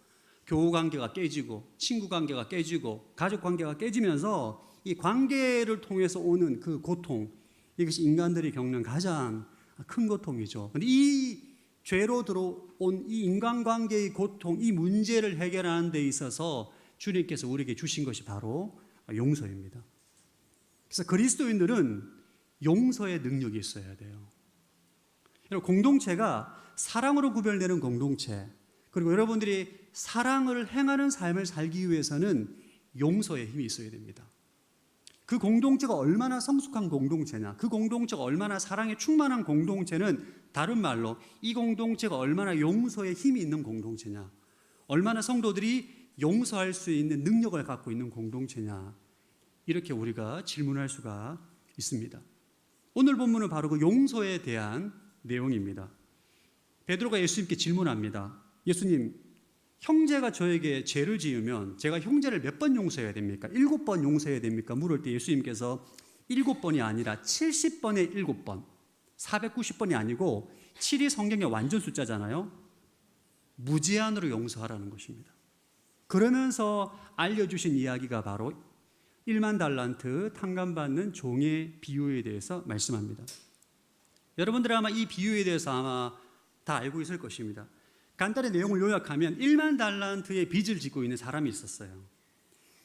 교우관계가 깨지고 친구관계가 깨지고 가족관계가 깨지면서 이 관계를 통해서 오는 그 고통, 이것이 인간들이 겪는 가장 큰 고통이죠. 그런데 이 죄로 들어온 이 인간관계의 고통, 이 문제를 해결하는 데 있어서 주님께서 우리에게 주신 것이 바로 용서입니다. 그래서 그리스도인들은 용서의 능력이 있어야 돼요. 공동체가 사랑으로 구별되는 공동체, 그리고 여러분들이 사랑을 행하는 삶을 살기 위해서는 용서의 힘이 있어야 됩니다. 그 공동체가 얼마나 성숙한 공동체냐, 그 공동체가 얼마나 사랑에 충만한 공동체는 다른 말로 이 공동체가 얼마나 용서의 힘이 있는 공동체냐, 얼마나 성도들이 용서할 수 있는 능력을 갖고 있는 공동체냐, 이렇게 우리가 질문할 수가 있습니다. 오늘 본문은 바로 그 용서에 대한 내용입니다. 베드로가 예수님께 질문합니다. 예수님, 형제가 저에게 죄를 지으면 제가 형제를 몇 번 용서해야 됩니까? 7번 용서해야 됩니까? 물을 때 예수님께서 7번이 아니라 70번에 7번, 490번이 아니고 7이 성경의 완전 숫자잖아요. 무제한으로 용서하라는 것입니다. 그러면서 알려주신 이야기가 바로 1만 달란트 탕감받는 종의 비유에 대해서 말씀합니다. 여러분들 아마 이 비유에 대해서 아마 다 알고 있을 것입니다. 간단히 내용을 요약하면 1만 달란트의 빚을 짓고 있는 사람이 있었어요.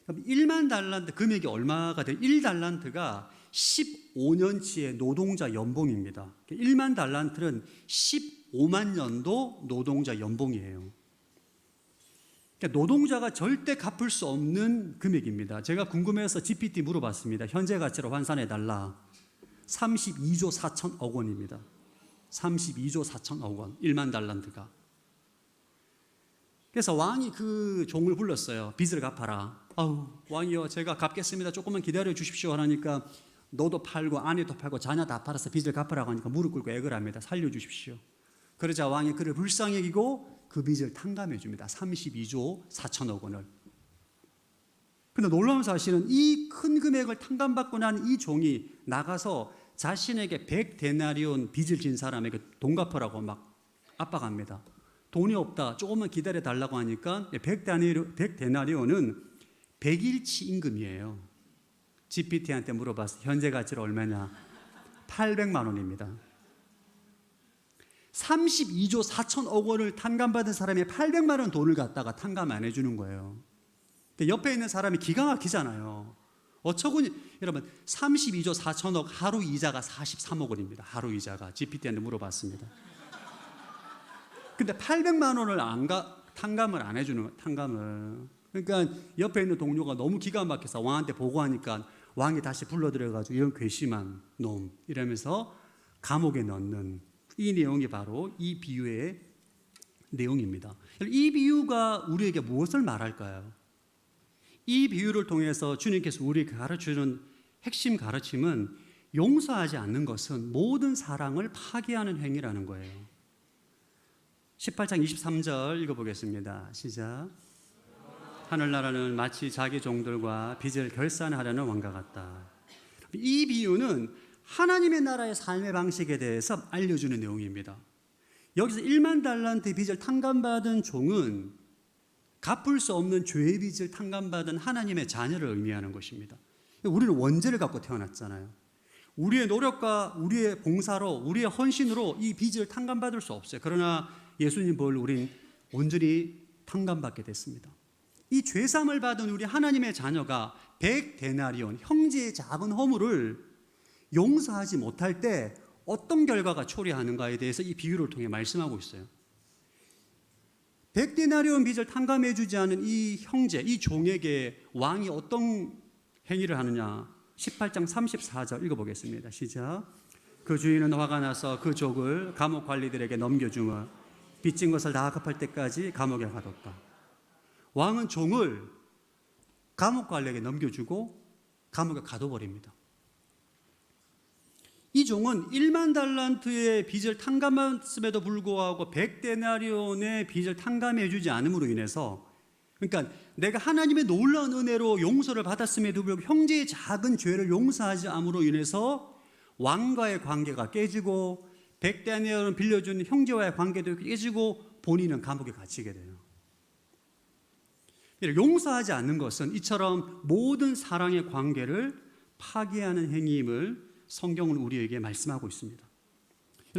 1만 달란트 금액이 얼마가 돼요? 1달란트가 15년치의 노동자 연봉입니다. 1만 달란트는 15만 년도 노동자 연봉이에요. 노동자가 절대 갚을 수 없는 금액입니다. 제가 궁금해서 GPT 물어봤습니다. 현재 가치로 환산해달라. 32조 4천억 원입니다. 32조 4천억 원, 1만 달란트가. 그래서 왕이 그 종을 불렀어요. 빚을 갚아라. 아우, 왕이여, 제가 갚겠습니다. 조금만 기다려 주십시오. 하니까 너도 팔고 아내도 팔고 자녀 다 팔아서 빚을 갚으라고 하니까 무릎 꿇고 애걸 합니다. 살려주십시오. 그러자 왕이 그를 불쌍히 여기고 그 빚을 탕감해 줍니다. 32조 4천억 원을. 근데 놀라운 사실은 이 큰 금액을 탕감받고 난 이 종이 나가서 자신에게 100데나리온 빚을 진 사람에게 돈 갚으라고 막 압박합니다. 돈이 없다, 조금만 기다려 달라고 하니까 100데나리온은 100일치 임금이에요. GPT한테 물어봤어요. 현재 가치로 얼마냐? 800만 원입니다. 32조 4천억 원을 탕감받은 사람이 800만 원 돈을 갖다가 탕감 안 해주는 거예요. 옆에 있는 사람이 기가 막히잖아요. 어처구니, 여러분, 32조 4천억 하루 이자가 43억 원입니다. 하루 이자가. GPT한테 물어봤습니다. 근데 800만 원을 탕감을 안 해주는 거예요. 탕감을. 그러니까 옆에 있는 동료가 너무 기가 막혀서 왕한테 보고하니까 왕이 다시 불러들여가지고 이런 괘씸한 놈 이러면서 감옥에 넣는 이 내용이 바로 이 비유의 내용입니다. 이 비유가 우리에게 무엇을 말할까요? 이 비유를 통해서 주님께서 우리에게 가르치는 핵심 가르침은 용서하지 않는 것은 모든 사랑을 파괴하는 행위라는 거예요. 18장 23절 읽어보겠습니다. 시작. 하늘나라는 마치 자기 종들과 빚을 결산하려는 왕과 같다. 이 비유는 하나님의 나라의 삶의 방식에 대해서 알려주는 내용입니다. 여기서 1만 달란트 빚을 탕감받은 종은 갚을 수 없는 죄의 빚을 탕감받은 하나님의 자녀를 의미하는 것입니다. 우리는 원죄를 갖고 태어났잖아요. 우리의 노력과 우리의 봉사로, 우리의 헌신으로 이 빚을 탕감받을 수 없어요. 그러나 예수님 보혈로 우린 온전히 탕감받게 됐습니다. 이 죄사함을 받은 우리 하나님의 자녀가 100데나리온, 형제의 작은 허물을 용서하지 못할 때 어떤 결과가 초래하는가에 대해서 이 비유를 통해 말씀하고 있어요. 100데나리온 빚을 탕감해 주지 않은 이 형제, 이 종에게 왕이 어떤 행위를 하느냐. 18장 34절 읽어보겠습니다. 시작. 그 주인은 화가 나서 그 족을 감옥 관리들에게 넘겨주며 빚진 것을 다 갚을 때까지 감옥에 가뒀다. 왕은 종을 감옥 관리에게 넘겨주고 감옥에 가둬버립니다. 이 종은 1만 달란트의 빚을 탕감했음에도 불구하고 100데나리온의 빚을 탕감해 주지 않음으로 인해서, 그러니까 내가 하나님의 놀라운 은혜로 용서를 받았음에도 불구하고 형제의 작은 죄를 용서하지 않음으로 인해서 왕과의 관계가 깨지고 100데나리온을 빌려준 형제와의 관계도 깨지고 본인은 감옥에 갇히게 돼요. 용서하지 않는 것은 이처럼 모든 사랑의 관계를 파괴하는 행위임을 성경은 우리에게 말씀하고 있습니다.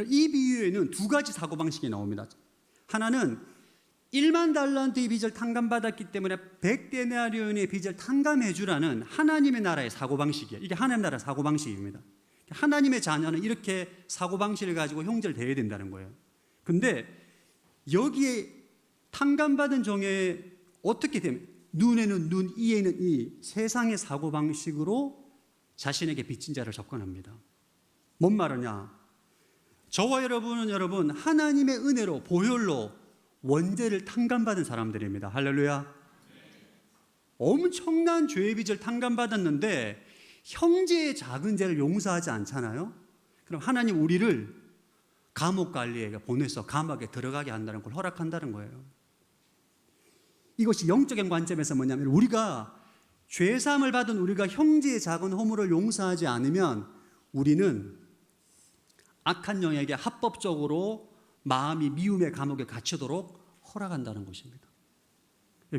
이 비유에는 두 가지 사고방식이 나옵니다. 하나는 1만 달란트의 빚을 탕감받았기 때문에 100데나리온의 빚을 탕감해 주라는 하나님의 나라의 사고방식이에요. 이게 하나님 나라의 사고방식입니다. 하나님의 자녀는 이렇게 사고방식을 가지고 형제를 대해야 된다는 거예요. 근데 여기에 탕감받은 종에 어떻게 되면 눈에는 눈, 이에는 이, 세상의 사고방식으로 자신에게 빚진 자를 접근합니다. 뭔 말이냐? 저와 여러분 하나님의 은혜로 보혈로 원죄를 탕감받은 사람들입니다. 할렐루야. 엄청난 죄의 빚을 탕감받았는데 형제의 작은 죄를 용서하지 않잖아요. 그럼 하나님 우리를 감옥 관리에게 보내서 감옥에 들어가게 한다는 걸 허락한다는 거예요. 이것이 영적인 관점에서 뭐냐면 우리가 죄사함을 받은 우리가 형제의 작은 허물을 용서하지 않으면 우리는 악한 영에게 합법적으로 마음이 미움의 감옥에 갇히도록 허락한다는 것입니다.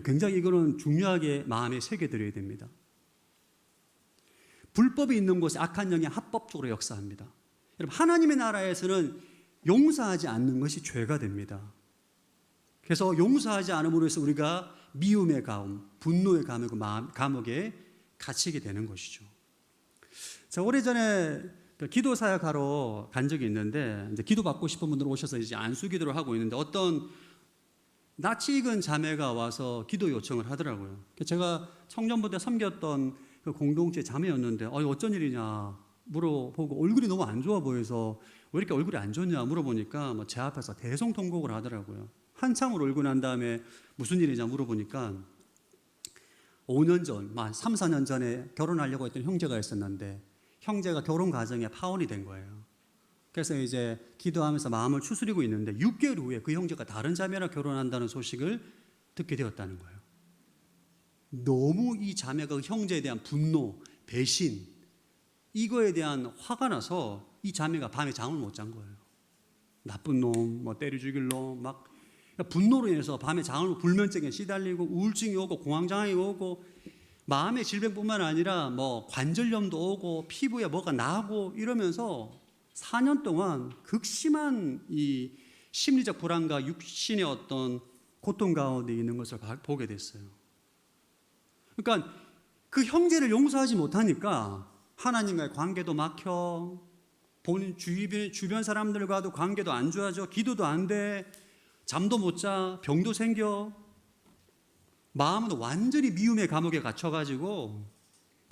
굉장히 이거는 중요하게 마음에 새겨드려야 됩니다. 불법이 있는 곳에 악한 영이 합법적으로 역사합니다. 여러분, 하나님의 나라에서는 용서하지 않는 것이 죄가 됩니다. 그래서 용서하지 않음으로 해서 우리가 미움의 가움, 분노의 감옥에 갇히게 되는 것이죠. 제가 오래전에 기도 사역하러 간 적이 있는데 이제 기도 받고 싶은 분들 오셔서 이제 안수 기도를 하고 있는데 어떤 낯이 익은 자매가 와서 기도 요청을 하더라고요. 제가 청년부 때 섬겼던 그 공동체 자매였는데 어쩐 일이냐 물어보고 얼굴이 너무 안 좋아 보여서 왜 이렇게 얼굴이 안 좋냐 물어보니까 뭐 제 앞에서 대성통곡을 하더라고요. 한참을 울고 난 다음에 무슨 일이냐 물어보니까 5년 전, 3, 4년 전에 결혼하려고 했던 형제가 있었는데 형제가 결혼 과정에 파혼이 된 거예요. 그래서 이제 기도하면서 마음을 추스리고 있는데 6개월 후에 그 형제가 다른 자매랑 결혼한다는 소식을 듣게 되었다는 거예요. 너무 이 자매가 그 형제에 대한 분노, 배신, 이거에 대한 화가 나서 이 자매가 밤에 잠을 못 잔 거예요. 나쁜 놈, 뭐 때려 죽일 놈, 막 분노로 인해서 밤에 잠을 불면증에 시달리고 우울증이 오고 공황장애가 오고 마음의 질병뿐만 아니라 뭐 관절염도 오고 피부에 뭐가 나고 이러면서 4년 동안 극심한 이 심리적 불안과 육신의 어떤 고통 가운데 있는 것을 보게 됐어요. 그러니까 그 형제를 용서하지 못하니까 하나님과의 관계도 막혀, 본인 주변 사람들과도 관계도 안 좋아져, 기도도 안 돼, 잠도 못 자, 병도 생겨, 마음은 완전히 미움의 감옥에 갇혀가지고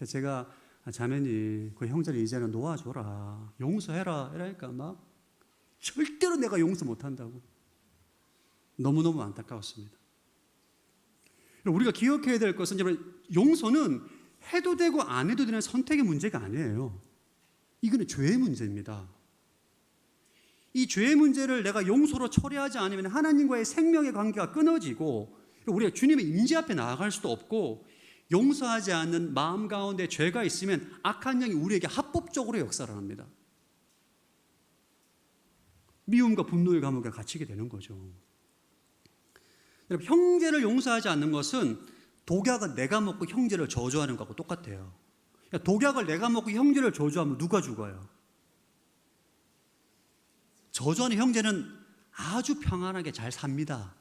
제가 자매님 그 형제를 이제는 놓아줘라, 용서해라 이러니까 막 절대로 내가 용서 못한다고. 너무너무 안타까웠습니다. 우리가 기억해야 될 것은 용서는 해도 되고 안 해도 되는 선택의 문제가 아니에요. 이거는 죄의 문제입니다. 이 죄의 문제를 내가 용서로 처리하지 않으면 하나님과의 생명의 관계가 끊어지고 우리가 주님의 임재 앞에 나아갈 수도 없고, 용서하지 않는 마음 가운데 죄가 있으면 악한 영이 우리에게 합법적으로 역사를 합니다. 미움과 분노의 감옥에 갇히게 되는 거죠. 여러분, 형제를 용서하지 않는 것은 독약은 내가 먹고 형제를 저주하는 것하고 똑같아요. 독약을 내가 먹고 형제를 저주하면 누가 죽어요? 저주하는 형제는 아주 평안하게 잘 삽니다.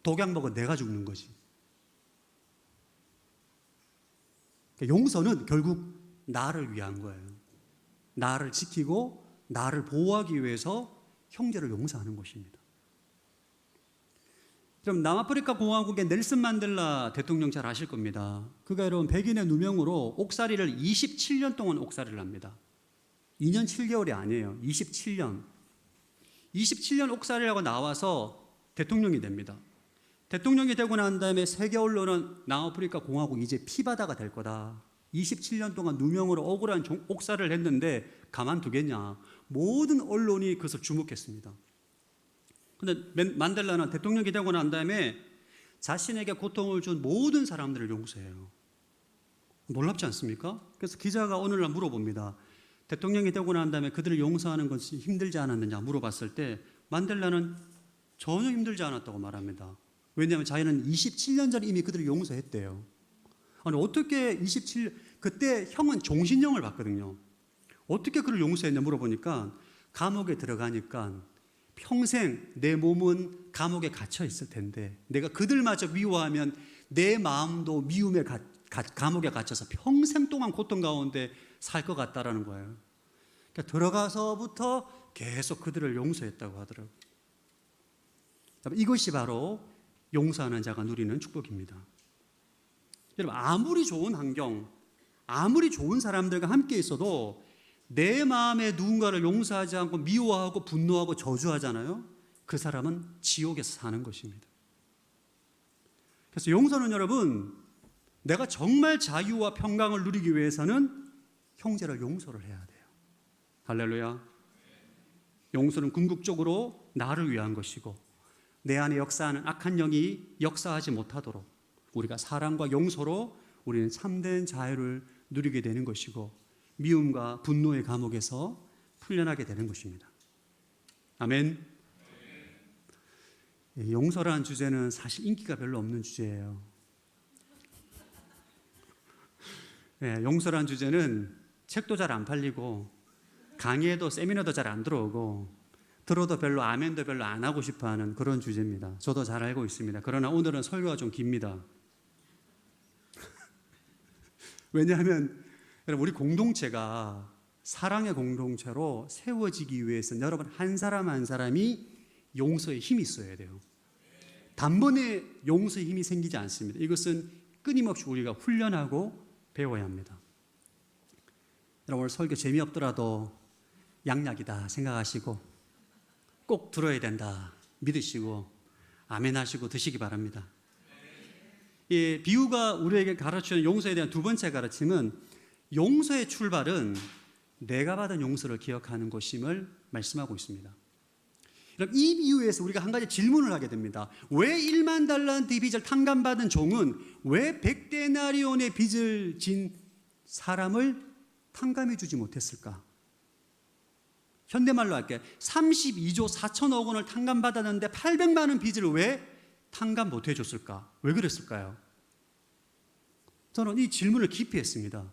독약 먹은 내가 죽는 거지. 용서는 결국 나를 위한 거예요. 나를 지키고 나를 보호하기 위해서 형제를 용서하는 것입니다. 그럼 남아프리카 공화국의 넬슨 만델라 대통령 잘 아실 겁니다. 그가 여러분 백인의 누명으로 옥살이를 27년 동안 옥살이를 합니다. 2년 7개월이 아니에요. 27년 옥살이를 하고 나와서 대통령이 됩니다. 대통령이 되고 난 다음에 세계 언론은 남아프리카 공화국 이제 피바다가 될 거다. 27년 동안 누명으로 억울한 옥살이를 했는데 가만두겠냐. 모든 언론이 그것을 주목했습니다. 그런데 만델라는 대통령이 되고 난 다음에 자신에게 고통을 준 모든 사람들을 용서해요. 놀랍지 않습니까? 그래서 기자가 오늘날 물어봅니다. 대통령이 되고 난 다음에 그들을 용서하는 것이 힘들지 않았느냐 물어봤을 때 만델라는 전혀 힘들지 않았다고 말합니다. 왜냐하면 자기는 27년 전에 이미 그들을 용서했대요. 아니 어떻게 그때 형은 종신형을 받거든요. 어떻게 그를 용서했냐 물어보니까 감옥에 들어가니까 평생 내 몸은 감옥에 갇혀 있을 텐데 내가 그들마저 미워하면 내 마음도 미움의 감옥에 갇혀서 평생 동안 고통 가운데 살 것 같다라는 거예요. 그러니까 들어가서부터 계속 그들을 용서했다고 하더라고요. 이것이 바로 용서하는 자가 누리는 축복입니다. 여러분, 아무리 좋은 환경, 아무리 좋은 사람들과 함께 있어도 내 마음에 누군가를 용서하지 않고 미워하고 분노하고 저주하잖아요. 그 사람은 지옥에서 사는 것입니다. 그래서 용서는 여러분, 내가 정말 자유와 평강을 누리기 위해서는 형제를 용서를 해야 돼요. 할렐루야. 용서는 궁극적으로 나를 위한 것이고 내 안에 역사하는 악한 영이 역사하지 못하도록 우리가 사랑과 용서로 우리는 참된 자유를 누리게 되는 것이고 미움과 분노의 감옥에서 풀려나게 되는 것입니다. 아멘. 용서라는 주제는 사실 인기가 별로 없는 주제예요. 용서라는 주제는 책도 잘 안 팔리고 강의에도 세미나도 잘 안 들어오고 들어도 별로 아멘도 별로 안 하고 싶어하는 그런 주제입니다. 저도 잘 알고 있습니다. 그러나 오늘은 설교가 좀 깁니다. 왜냐하면 여러분 우리 공동체가 사랑의 공동체로 세워지기 위해서는 여러분 한 사람 한 사람이 용서의 힘이 있어야 돼요. 단번에 용서의 힘이 생기지 않습니다. 이것은 끊임없이 우리가 훈련하고 배워야 합니다. 여러분 오늘 설교 재미없더라도 양약이다 생각하시고 꼭 들어야 된다 믿으시고 아멘 하시고 드시기 바랍니다. 이 비유가 우리에게 가르치는 용서에 대한 두 번째 가르침은 용서의 출발은 내가 받은 용서를 기억하는 것임을 말씀하고 있습니다. 여러분, 이 비유에서 우리가 한 가지 질문을 하게 됩니다. 왜 1만 달란트 빚을 탕감받은 종은 왜 100데나리온의 빚을 진 사람을 탕감해 주지 못했을까? 현대말로 할게. 32조 4천억 원을 탕감받았는데 800만 원 빚을 왜 탕감 못 해줬을까? 왜 그랬을까요? 저는 이 질문을 깊이 했습니다.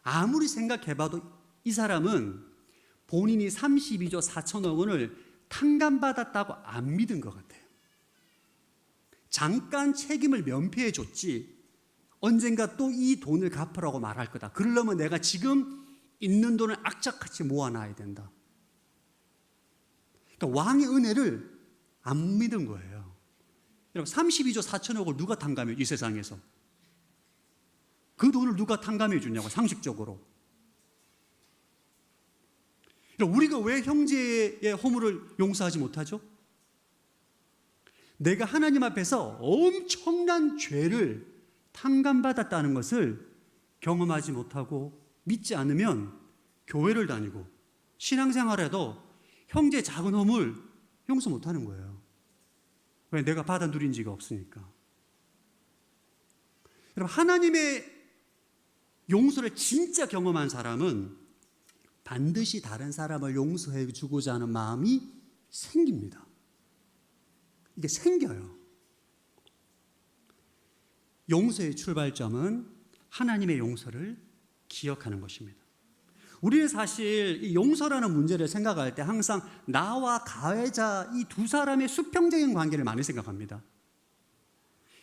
아무리 생각해봐도 이 사람은 본인이 32조 4천억 원을 탕감받았다고 안 믿은 것 같아요. 잠깐 책임을 면피해 줬지 언젠가 또 이 돈을 갚으라고 말할 거다. 그러려면 내가 지금 있는 돈을 악착같이 모아놔야 된다. 그러니까 왕의 은혜를 안 믿은 거예요. 여러분 32조 4천억을 누가 탕감해? 이 세상에서. 그 돈을 누가 탕감해 주냐고 상식적으로. 우리가 왜 형제의 허물을 용서하지 못하죠? 내가 하나님 앞에서 엄청난 죄를 탕감받았다는 것을 경험하지 못하고 믿지 않으면 교회를 다니고 신앙생활에도 형제의 작은 허물 용서 못하는 거예요. 왜? 내가 받아 누린 지가 없으니까. 여러분 하나님의 용서를 진짜 경험한 사람은 반드시 다른 사람을 용서해 주고자 하는 마음이 생깁니다. 이게 생겨요. 용서의 출발점은 하나님의 용서를 기억하는 것입니다. 우리는 사실 이 용서라는 문제를 생각할 때 항상 나와 가해자 이 두 사람의 수평적인 관계를 많이 생각합니다.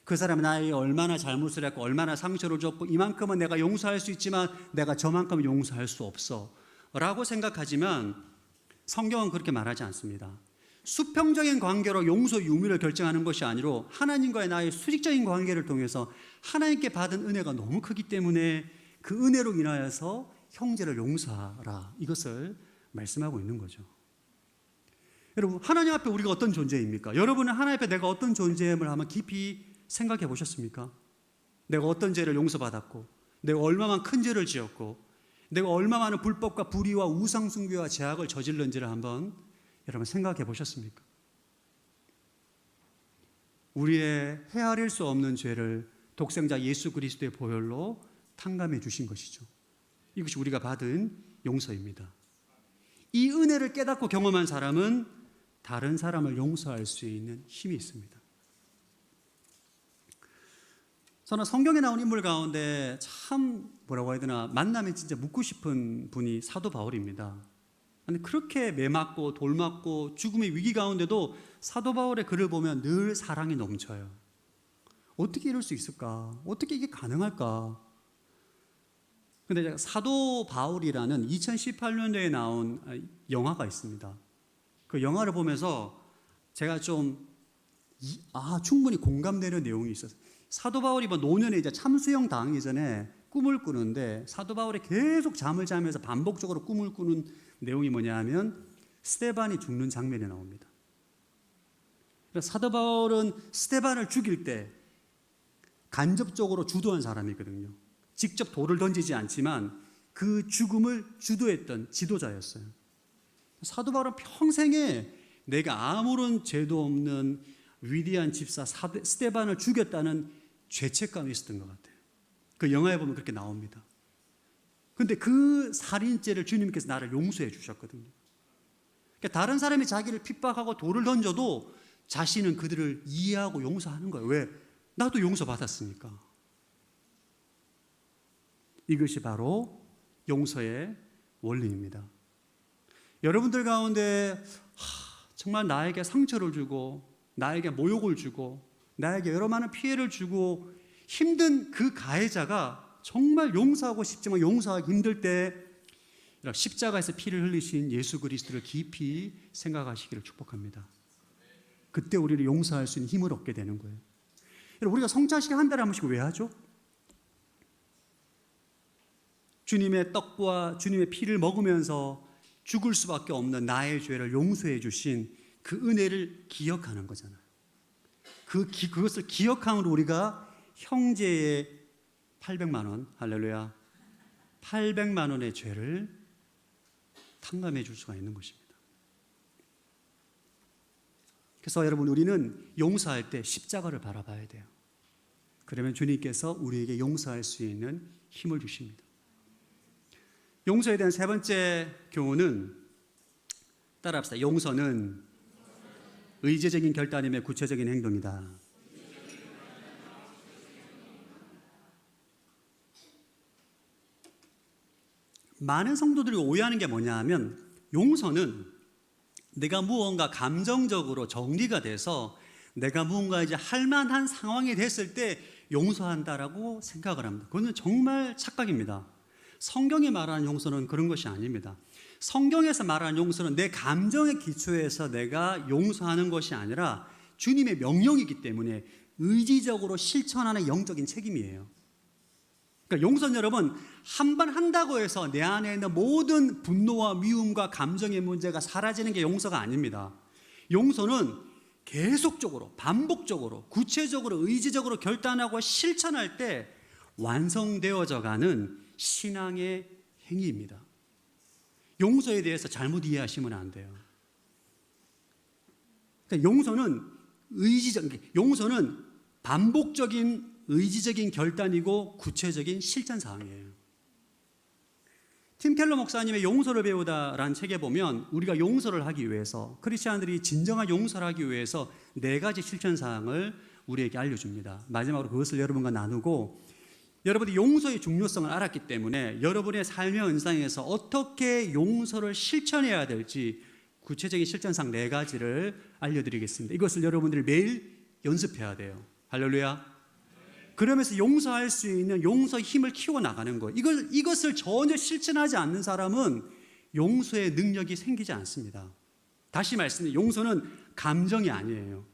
그 사람이 나에게 얼마나 잘못을 했고 얼마나 상처를 줬고 이만큼은 내가 용서할 수 있지만 내가 저만큼은 용서할 수 없어 라고 생각하지만 성경은 그렇게 말하지 않습니다. 수평적인 관계로 용서 유무를 결정하는 것이 아니라 하나님과의 나의 수직적인 관계를 통해서 하나님께 받은 은혜가 너무 크기 때문에 그 은혜로 인하여서 형제를 용서하라 이것을 말씀하고 있는 거죠. 여러분 하나님 앞에 우리가 어떤 존재입니까? 여러분은 하나님 앞에 내가 어떤 존재임을 한번 깊이 생각해 보셨습니까? 내가 어떤 죄를 용서받았고 내가 얼마나 큰 죄를 지었고 내가 얼마나 많은 불법과 불의와 우상숭배와 죄악을 저질른지를 한번 여러분 생각해 보셨습니까? 우리의 헤아릴 수 없는 죄를 독생자 예수 그리스도의 보혈로 탕감해 주신 것이죠. 이것이 우리가 받은 용서입니다. 이 은혜를 깨닫고 경험한 사람은 다른 사람을 용서할 수 있는 힘이 있습니다. 저는 성경에 나온 인물 가운데 참 뭐라고 해야 되나 만나면 진짜 묻고 싶은 분이 사도 바울입니다. 근데 그렇게 매 맞고 돌 맞고 죽음의 위기 가운데도 사도 바울의 글을 보면 늘 사랑이 넘쳐요. 어떻게 이럴 수 있을까? 어떻게 이게 가능할까? 근데 사도 바울이라는 2018년도에 나온 영화가 있습니다. 그 영화를 보면서 제가 좀 충분히 공감되는 내용이 있었어요. 사도 바울이 노년에 이제 참수형 당하기 전에 꿈을 꾸는데 사도 바울이 계속 잠을 자면서 반복적으로 꿈을 꾸는 내용이 뭐냐 하면 스데반이 죽는 장면이 나옵니다. 사도 바울은 스데반을 죽일 때 간접적으로 주도한 사람이거든요. 직접 돌을 던지지 않지만 그 죽음을 주도했던 지도자였어요. 사도 바울은 평생에 내가 아무런 죄도 없는 위대한 집사 스데반을 죽였다는 죄책감이 있었던 것 같아요. 그 영화에 보면 그렇게 나옵니다. 그런데 그 살인죄를 주님께서 나를 용서해 주셨거든요. 그러니까 다른 사람이 자기를 핍박하고 돌을 던져도 자신은 그들을 이해하고 용서하는 거예요. 왜? 나도 용서받았으니까. 이것이 바로 용서의 원리입니다. 여러분들 가운데 정말 나에게 상처를 주고 나에게 모욕을 주고 나에게 여러 많은 피해를 주고 힘든 그 가해자가 정말 용서하고 싶지만 용서하기 힘들 때 십자가에서 피를 흘리신 예수 그리스도를 깊이 생각하시기를 축복합니다. 그때 우리를 용서할 수 있는 힘을 얻게 되는 거예요. 우리가 성찬식 한 달에 한 번씩 왜 하죠? 주님의 떡과 주님의 피를 먹으면서 죽을 수밖에 없는 나의 죄를 용서해 주신 그 은혜를 기억하는 거잖아요. 그것을 기억함으로 우리가 형제의 800만 원, 할렐루야, 800만 원의 죄를 탕감해 줄 수가 있는 것입니다. 그래서 여러분, 우리는 용서할 때 십자가를 바라봐야 돼요. 그러면 주님께서 우리에게 용서할 수 있는 힘을 주십니다. 용서에 대한 세 번째 교훈은, 따라합시다. 용서는 의지적인 결단임의 구체적인 행동이다. 많은 성도들이 오해하는 게 뭐냐 하면, 용서는 내가 무언가 감정적으로 정리가 돼서 내가 무언가 이제 할 만한 상황이 됐을 때 용서한다라고 생각을 합니다. 그건 정말 착각입니다. 성경이 말하는 용서는 그런 것이 아닙니다. 성경에서 말하는 용서는 내 감정의 기초에서 내가 용서하는 것이 아니라 주님의 명령이기 때문에 의지적으로 실천하는 영적인 책임이에요. 그러니까 용서는 여러분, 한 번 한다고 해서 내 안에 있는 모든 분노와 미움과 감정의 문제가 사라지는 게 용서가 아닙니다. 용서는 계속적으로, 반복적으로, 구체적으로, 의지적으로 결단하고 실천할 때 완성되어져 가는 신앙의 행위입니다. 용서에 대해서 잘못 이해하시면 안 돼요. 그러니까 용서는 반복적인 의지적인 결단이고 구체적인 실천 사항이에요. 팀 켈러 목사님의 용서를 배우다라는 책에 보면 우리가 용서를 하기 위해서, 크리스찬들이 진정한 용서를 하기 위해서 4가지 실천 사항을 우리에게 알려줍니다. 마지막으로 그것을 여러분과 나누고, 여러분이 용서의 중요성을 알았기 때문에 여러분의 삶의 현상에서 어떻게 용서를 실천해야 될지 구체적인 실천상 4가지를 알려드리겠습니다. 이것을 여러분들이 매일 연습해야 돼요. 할렐루야. 그러면서 용서할 수 있는 용서의 힘을 키워나가는 거예요. 이것을 전혀 실천하지 않는 사람은 용서의 능력이 생기지 않습니다. 다시 말씀드립니다. 용서는 감정이 아니에요.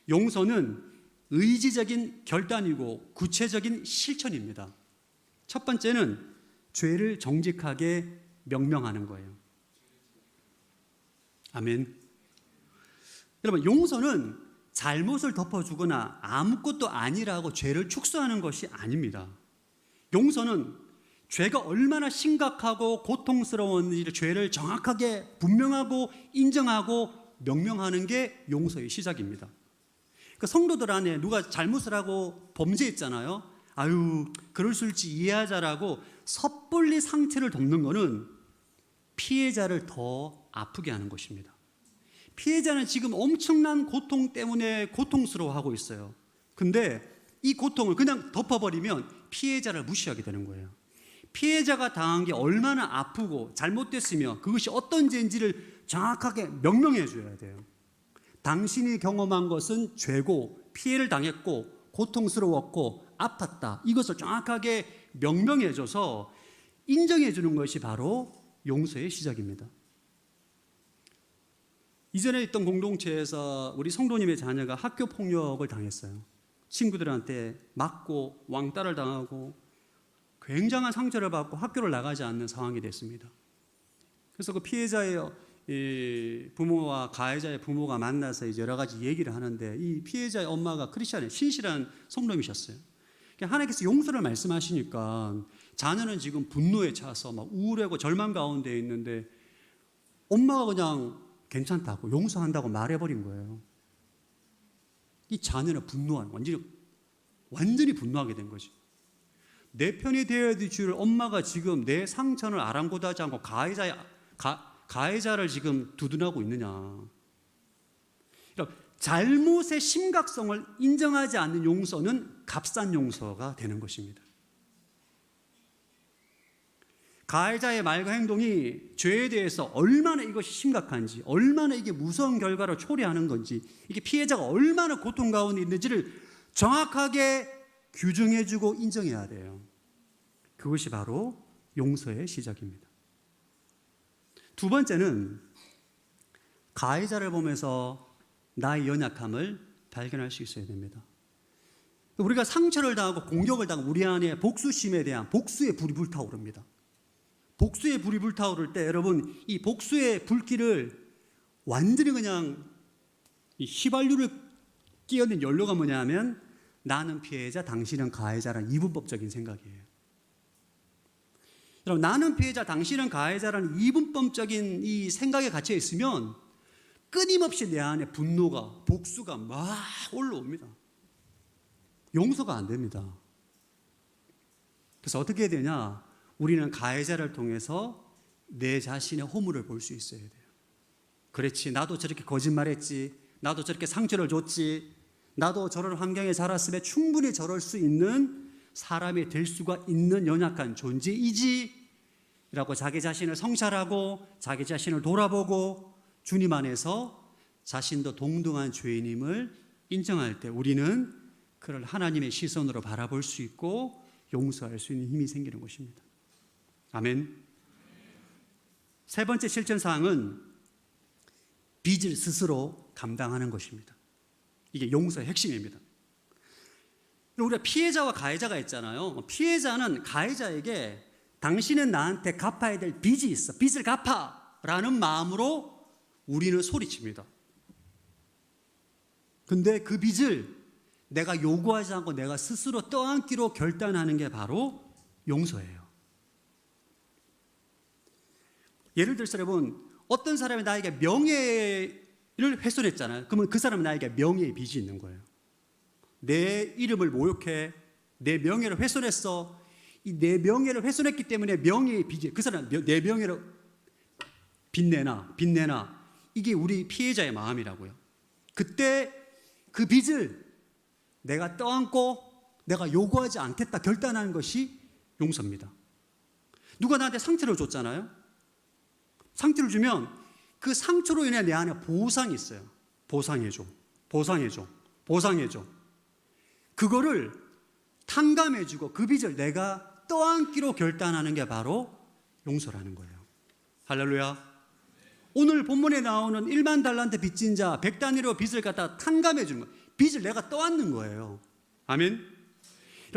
용서는 의지적인 결단이고 구체적인 실천입니다. 첫 번째는 죄를 정직하게 명명하는 거예요. 아멘. 여러분, 용서는 잘못을 덮어주거나 아무것도 아니라고 죄를 축소하는 것이 아닙니다. 용서는 죄가 얼마나 심각하고 고통스러운지를 죄를 정확하게 분명하고 인정하고 명명하는 게 용서의 시작입니다. 그 성도들 안에 누가 잘못을 하고 범죄했잖아요. 아유, 그럴 수 있지, 이해하자라고 섣불리 상처를 덮는 것은 피해자를 더 아프게 하는 것입니다. 피해자는 지금 엄청난 고통 때문에 고통스러워하고 있어요. 근데 이 고통을 그냥 덮어버리면 피해자를 무시하게 되는 거예요. 피해자가 당한 게 얼마나 아프고 잘못됐으며 그것이 어떤 죄인지를 정확하게 명명해 줘야 돼요. 당신이 경험한 것은 죄고 피해를 당했고 고통스러웠고 아팠다. 이것을 정확하게 명명해 줘서 인정해 주는 것이 바로 용서의 시작입니다. 이전에 있던 공동체에서 우리 성도님의 자녀가 학교 폭력을 당했어요. 친구들한테 맞고 왕따를 당하고 굉장한 상처를 받고 학교를 나가지 않는 상황이 됐습니다. 그래서 그 피해자의 부모와 가해자의 부모가 만나서 이제 여러 가지 얘기를 하는데, 이 피해자의 엄마가 크리스찬의 신실한 성도님이셨어요. 하나님께서 용서를 말씀하시니까 자녀는 지금 분노에 차서 막 우울하고 절망 가운데 있는데 엄마가 그냥 괜찮다고 용서한다고 말해버린 거예요. 이 자녀는 완전히 분노하게 된 거죠. 내 편이 되어야 될 줄을 엄마가 지금 내 상처를 아랑곳하지 않고 가해자를 지금 두둔하고 있느냐. 잘못의 심각성을 인정하지 않는 용서는 값싼 용서가 되는 것입니다. 가해자의 말과 행동이 죄에 대해서 얼마나 이것이 심각한지, 얼마나 이게 무서운 결과를 초래하는 건지, 이게 피해자가 얼마나 고통 가운데 있는지를 정확하게 규정해주고 인정해야 돼요. 그것이 바로 용서의 시작입니다. 두 번째는 가해자를 보면서 나의 연약함을 발견할 수 있어야 됩니다. 우리가 상처를 당하고 공격을 당하고 우리 안에 복수심에 대한 복수의 불이 불타오릅니다. 복수의 불이 불타오를 때 여러분 이 복수의 불길을 완전히 그냥 이 휘발유를 끼얹는 연료가 뭐냐면 나는 피해자, 당신은 가해자라는 이분법적인 생각이에요. 여러분 나는 피해자, 당신은 가해자라는 이분법적인 이 생각에 갇혀 있으면 끊임없이 내 안에 분노가, 복수가 막 올라옵니다. 용서가 안 됩니다. 그래서 어떻게 해야 되냐? 우리는 가해자를 통해서 내 자신의 허물을 볼 수 있어야 돼요. 그렇지, 나도 저렇게 거짓말했지, 나도 저렇게 상처를 줬지, 나도 저런 환경에 자랐으면 충분히 저럴 수 있는 사람이 될 수가 있는 연약한 존재이지 라고 자기 자신을 성찰하고 자기 자신을 돌아보고 주님 안에서 자신도 동등한 죄인임을 인정할 때 우리는 그를 하나님의 시선으로 바라볼 수 있고 용서할 수 있는 힘이 생기는 것입니다. 아멘. 세 번째 실천사항은 빚을 스스로 감당하는 것입니다. 이게 용서의 핵심입니다. 우리가 피해자와 가해자가 있잖아요. 피해자는 가해자에게 당신은 나한테 갚아야 될 빚이 있어, 빚을 갚아 라는 마음으로 우리는 소리칩니다. 근데 그 빚을 내가 요구하지 않고 내가 스스로 떠안기로 결단하는 게 바로 용서예요. 예를 들어서 여러분, 어떤 사람이 나에게 명예를 훼손했잖아요. 그러면 그 사람은 나에게 명예의 빚이 있는 거예요. 내 이름을 모욕해, 내 명예를 훼손했어. 이 내 명예를 훼손했기 때문에 명예의 빚이, 그 사람 내 명예를 빚내나 이게 우리 피해자의 마음이라고요. 그때 그 빚을 내가 떠안고 내가 요구하지 않겠다 결단하는 것이 용서입니다. 누가 나한테 상처를 줬잖아요. 상처를 주면 그 상처로 인해 내 안에 보상이 있어요. 보상해줘. 그거를 탕감해주고 그 빚을 내가 떠안기로 결단하는 게 바로 용서라는 거예요. 할렐루야. 오늘 본문에 나오는 1만 달란트 빚진 자 100단위로 빚을 갖다 탕감해 주는 거예요. 빚을 내가 떠안는 거예요. 아멘.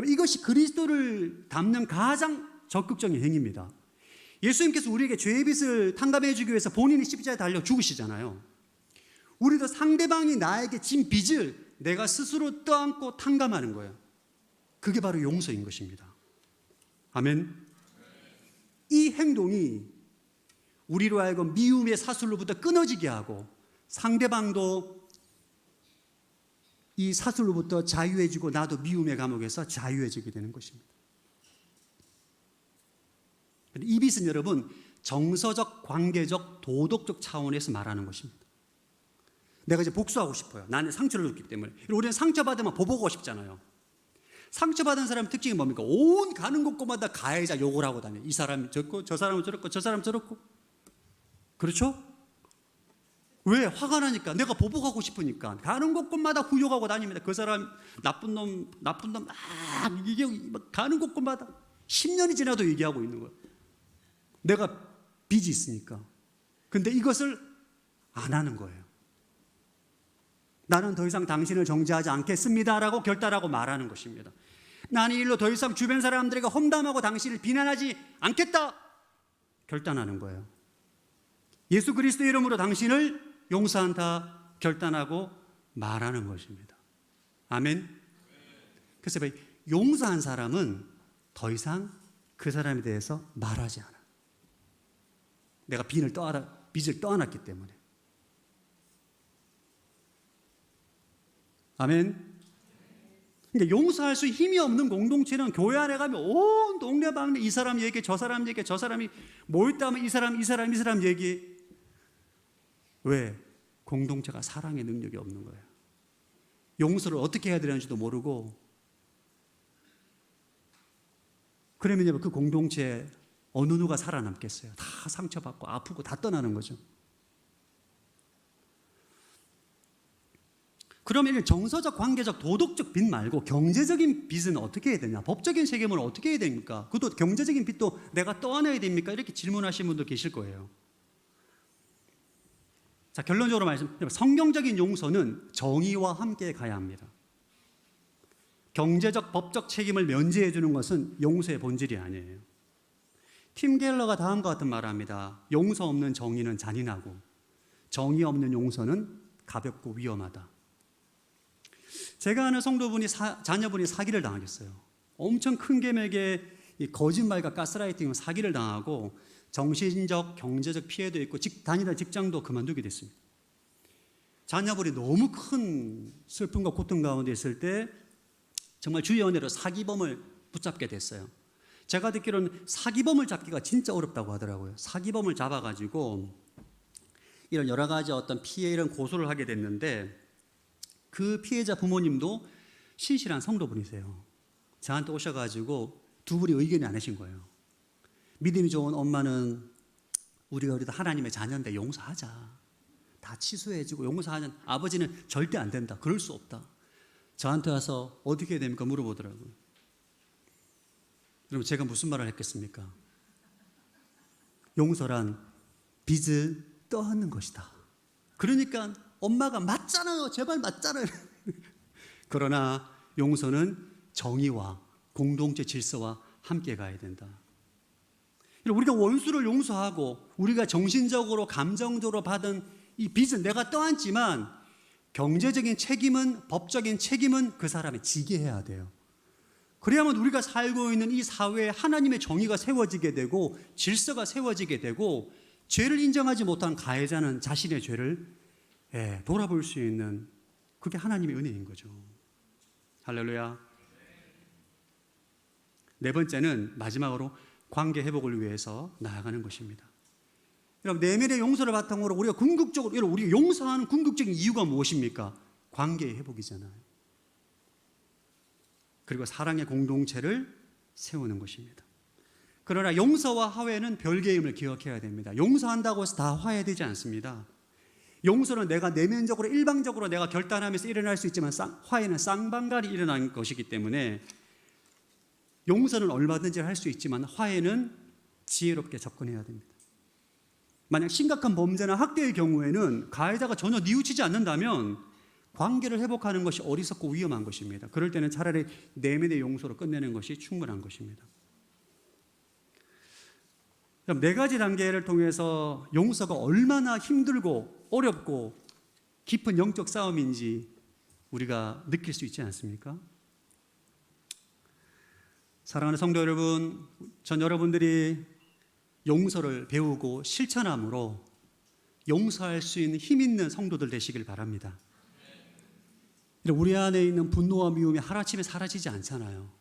이것이 그리스도를 닮는 가장 적극적인 행위입니다. 예수님께서 우리에게 죄의 빚을 탕감해 주기 위해서 본인이 십자가에 달려 죽으시잖아요. 우리도 상대방이 나에게 진 빚을 내가 스스로 떠안고 탕감하는 거예요. 그게 바로 용서인 것입니다. 아멘. 이 행동이 우리로 하여금 미움의 사슬로부터 끊어지게 하고 상대방도 이 사슬로부터 자유해지고 나도 미움의 감옥에서 자유해지게 되는 것입니다. 이 빚은 여러분 정서적, 관계적, 도덕적 차원에서 말하는 것입니다. 내가 이제 복수하고 싶어요. 나는 상처를 줬기 때문에. 우리는 상처받으면 보복하고 싶잖아요. 상처받은 사람의 특징이 뭡니까? 온 가는 곳곳마다 가해자 욕을 하고 다녀요. 이 사람이 저렇고 저 사람은 저렇고 저 사람 저렇고. 그렇죠? 왜? 화가 나니까. 내가 보복하고 싶으니까. 가는 곳곳마다 후욕하고 다닙니다. 그 사람 나쁜 놈 막 이게 가는 곳곳마다 10년이 지나도 얘기하고 있는 거예요. 내가 빚이 있으니까. 근데 이것을 안 하는 거예요. 나는 더 이상 당신을 정죄하지 않겠습니다라고 결단하고 말하는 것입니다. 나는 이 일로 더 이상 주변 사람들에게 험담하고 당신을 비난하지 않겠다 결단하는 거예요. 예수 그리스도 이름으로 당신을 용서한다 결단하고 말하는 것입니다. 아멘. 그래서 용서한 사람은 더 이상 그 사람에 대해서 말하지 않아. 내가 빚을 떠안았기 때문에. 아멘. 그러니까 용서할 수 힘이 없는 공동체는 교회 안에 가면 온 동네방네 이 사람 얘기, 저 사람 얘기, 저 사람이 모였다 하면 이 사람 얘기. 왜? 공동체가 사랑의 능력이 없는 거예요. 용서를 어떻게 해야 되는지도 모르고. 그러면 그 공동체에 어느 누가 살아남겠어요? 다 상처받고 아프고 다 떠나는 거죠. 그러면 정서적, 관계적, 도덕적 빚 말고 경제적인 빚은 어떻게 해야 되냐? 법적인 세금은 어떻게 해야 됩니까? 그것도 경제적인 빚도 내가 떠안아야 됩니까? 이렇게 질문하시는 분들 계실 거예요. 자, 결론적으로 말씀드리면 성경적인 용서는 정의와 함께 가야 합니다. 경제적, 법적 책임을 면제해 주는 것은 용서의 본질이 아니에요. 팀 갤러가 다음과 같은 말을 합니다. 용서 없는 정의는 잔인하고 정의 없는 용서는 가볍고 위험하다. 제가 아는 성도분이 자녀분이 사기를 당하겠어요. 엄청 큰 금액의 이 거짓말과 가스라이팅으로 사기를 당하고 정신적, 경제적 피해도 있고 다니던 직장도 그만두게 됐습니다. 자녀분이 너무 큰 슬픔과 고통 가운데 있을 때 정말 주의 은혜로 사기범을 붙잡게 됐어요. 제가 듣기로는 사기범을 잡기가 진짜 어렵다고 하더라고요. 사기범을 잡아가지고 이런 여러 가지 어떤 피해 이런 고소를 하게 됐는데 그 피해자 부모님도 신실한 성도분이세요. 저한테 오셔가지고 두 분이 의견이 안 하신 거예요. 믿음이 좋은 엄마는 우리가 하나님의 자녀인데 용서하자. 다 취소해주고 용서하자. 아버지는 절대 안 된다. 그럴 수 없다. 저한테 와서 어떻게 해야 됩니까? 물어보더라고요. 그럼 제가 무슨 말을 했겠습니까? 용서란 빚을 떠안는 것이다. 그러니까 엄마가 맞잖아요. 제발 맞잖아요. 그러나 용서는 정의와 공동체 질서와 함께 가야 된다. 우리가 원수를 용서하고 우리가 정신적으로 감정적으로 받은 이 빚은 내가 떠안지만 경제적인 책임은 법적인 책임은 그 사람이 지게 해야 돼요. 그래야만 우리가 살고 있는 이 사회에 하나님의 정의가 세워지게 되고 질서가 세워지게 되고 죄를 인정하지 못한 가해자는 자신의 죄를 돌아볼 수 있는 그게 하나님의 은혜인 거죠. 할렐루야. 네 번째는 마지막으로 관계 회복을 위해서 나아가는 것입니다. 여러분, 내면의 용서를 바탕으로 우리가 궁극적으로 우리가 용서하는 궁극적인 이유가 무엇입니까? 관계의 회복이잖아요. 그리고 사랑의 공동체를 세우는 것입니다. 그러나 용서와 화해는 별개임을 기억해야 됩니다. 용서한다고 해서 다 화해되지 않습니다. 용서는 내가 내면적으로 일방적으로 내가 결단하면서 일어날 수 있지만 화해는 쌍방간이 일어나는 것이기 때문에 용서는 얼마든지 할 수 있지만 화해는 지혜롭게 접근해야 됩니다. 만약 심각한 범죄나 학대의 경우에는 가해자가 전혀 뉘우치지 않는다면 관계를 회복하는 것이 어리석고 위험한 것입니다. 그럴 때는 차라리 내면의 용서로 끝내는 것이 충분한 것입니다. 네 가지 단계를 통해서 용서가 얼마나 힘들고 어렵고 깊은 영적 싸움인지 우리가 느낄 수 있지 않습니까? 사랑하는 성도 여러분, 전 여러분들이 용서를 배우고 실천함으로 용서할 수 있는 힘 있는 성도들 되시길 바랍니다. 우리 안에 있는 분노와 미움이 하루아침에 사라지지 않잖아요.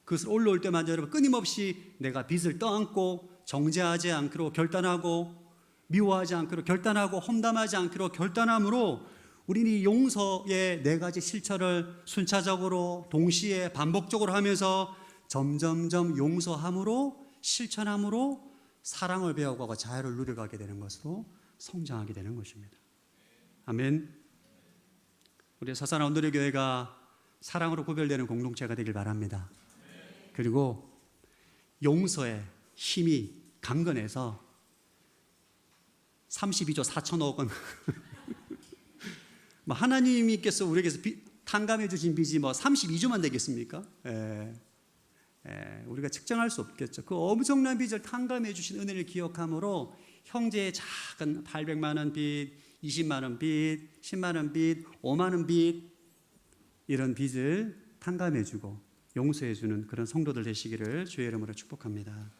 그것을 올라올 때마다 여러분 끊임없이 내가 빚을 떠안고 정죄하지 않기로 결단하고 미워하지 않기로 결단하고 험담하지 않기로 결단함으로 우리는 이 용서의 네 가지 실천을 순차적으로 동시에 반복적으로 하면서 점점점 용서함으로 실천함으로 사랑을 배워가고 자유를 누려가게 되는 것으로 성장하게 되는 것입니다. 아멘. 우리 서산화 온누리 교회가 사랑으로 구별되는 공동체가 되길 바랍니다. 그리고 용서의 힘이 강건해서 32조 4천억 원 하나님께서 우리에게서 탕감해 주신 빚이 32조만 되겠습니까? 우리가 측정할 수 없겠죠. 그 엄청난 빚을 탕감해 주신 은혜를 기억함으로 형제의 작은 800만 원 빚, 20만 원 빚, 10만 원 빚, 5만 원 빚 이런 빚을 탕감해 주고 용서해 주는 그런 성도들 되시기를 주의 이름으로 축복합니다.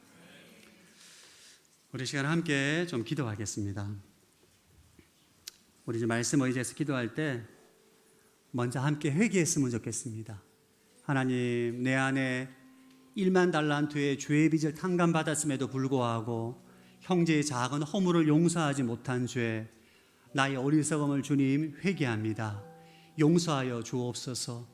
우리 시간 함께 좀 기도하겠습니다. 우리 이제 말씀 의지해서 기도할 때 먼저 함께 회개했으면 좋겠습니다. 하나님, 내 안에 1만 달란트의 죄의 빚을 탕감받았음에도 불구하고 형제의 작은 허물을 용서하지 못한 죄, 나의 어리석음을 주님 회개합니다. 용서하여 주옵소서.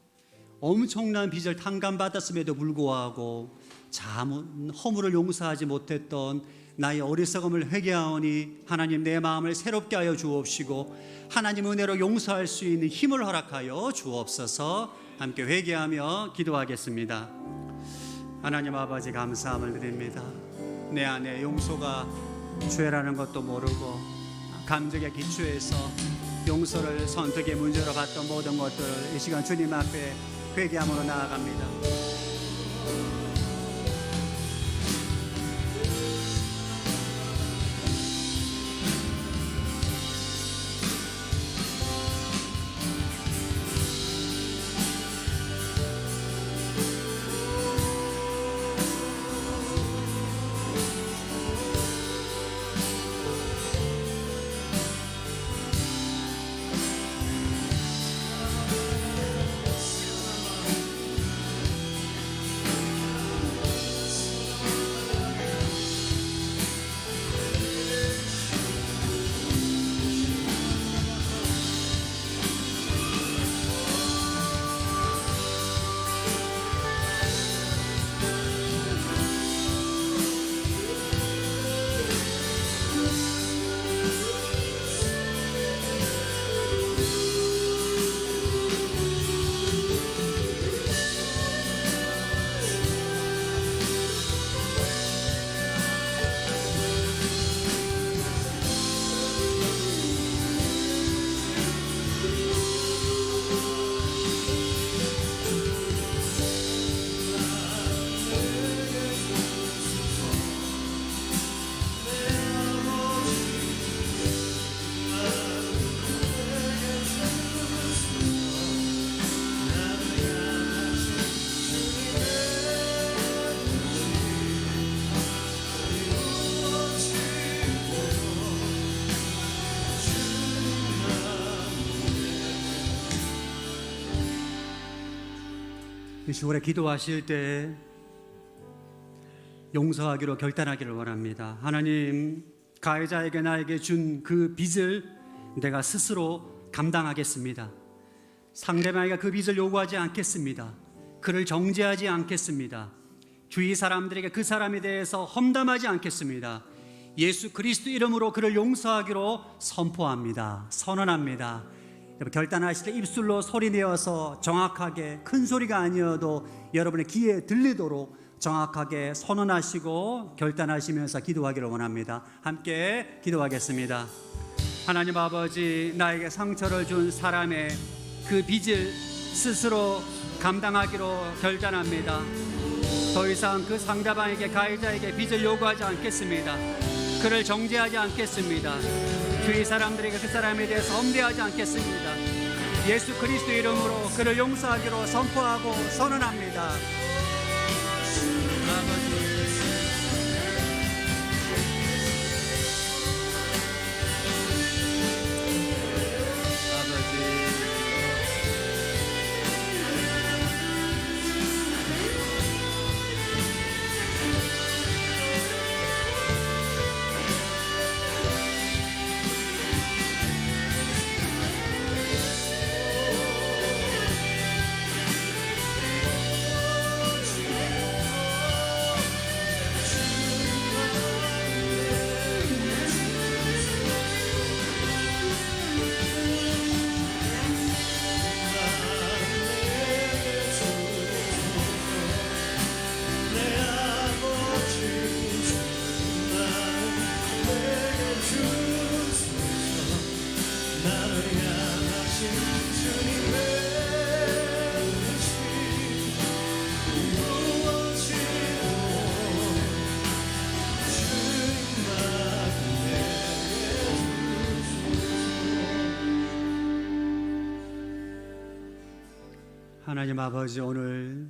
엄청난 빚을 탕감받았음에도 불구하고 작은 허물을 용서하지 못했던 나의 어리석음을 회개하오니 하나님 내 마음을 새롭게 하여 주옵시고 하나님 은혜로 용서할 수 있는 힘을 허락하여 주옵소서. 함께 회개하며 기도하겠습니다. 하나님 아버지 감사함을 드립니다. 내 안에 용서가 죄라는 것도 모르고 감정의 기초에서 용서를 선택의 문제로 봤던 모든 것들을 이 시간 주님 앞에 회개함으로 나아갑니다. 이 시골에 기도하실 때 용서하기로 결단하기를 원합니다. 하나님, 가해자에게 나에게 준 그 빚을 내가 스스로 감당하겠습니다. 상대방에게 그 빚을 요구하지 않겠습니다. 그를 정죄하지 않겠습니다. 주위 사람들에게 그 사람에 대해서 험담하지 않겠습니다. 예수 그리스도 이름으로 그를 용서하기로 선포합니다. 선언합니다. 여러분, 결단하실 때 입술로 소리내어서 정확하게, 큰 소리가 아니어도 여러분의 귀에 들리도록 정확하게 선언하시고 결단하시면서 기도하기를 원합니다. 함께 기도하겠습니다. 하나님 아버지, 나에게 상처를 준 사람의 그 빚을 스스로 감당하기로 결단합니다. 더 이상 그 상대방에게, 가해자에게 빚을 요구하지 않겠습니다. 그를 정죄하지 않겠습니다. 주위 사람들에게 그 사람에 대해서 험대하지 않겠습니다. 예수 그리스도 이름으로 그를 용서하기로 선포하고 선언합니다. 하나님 아버지, 오늘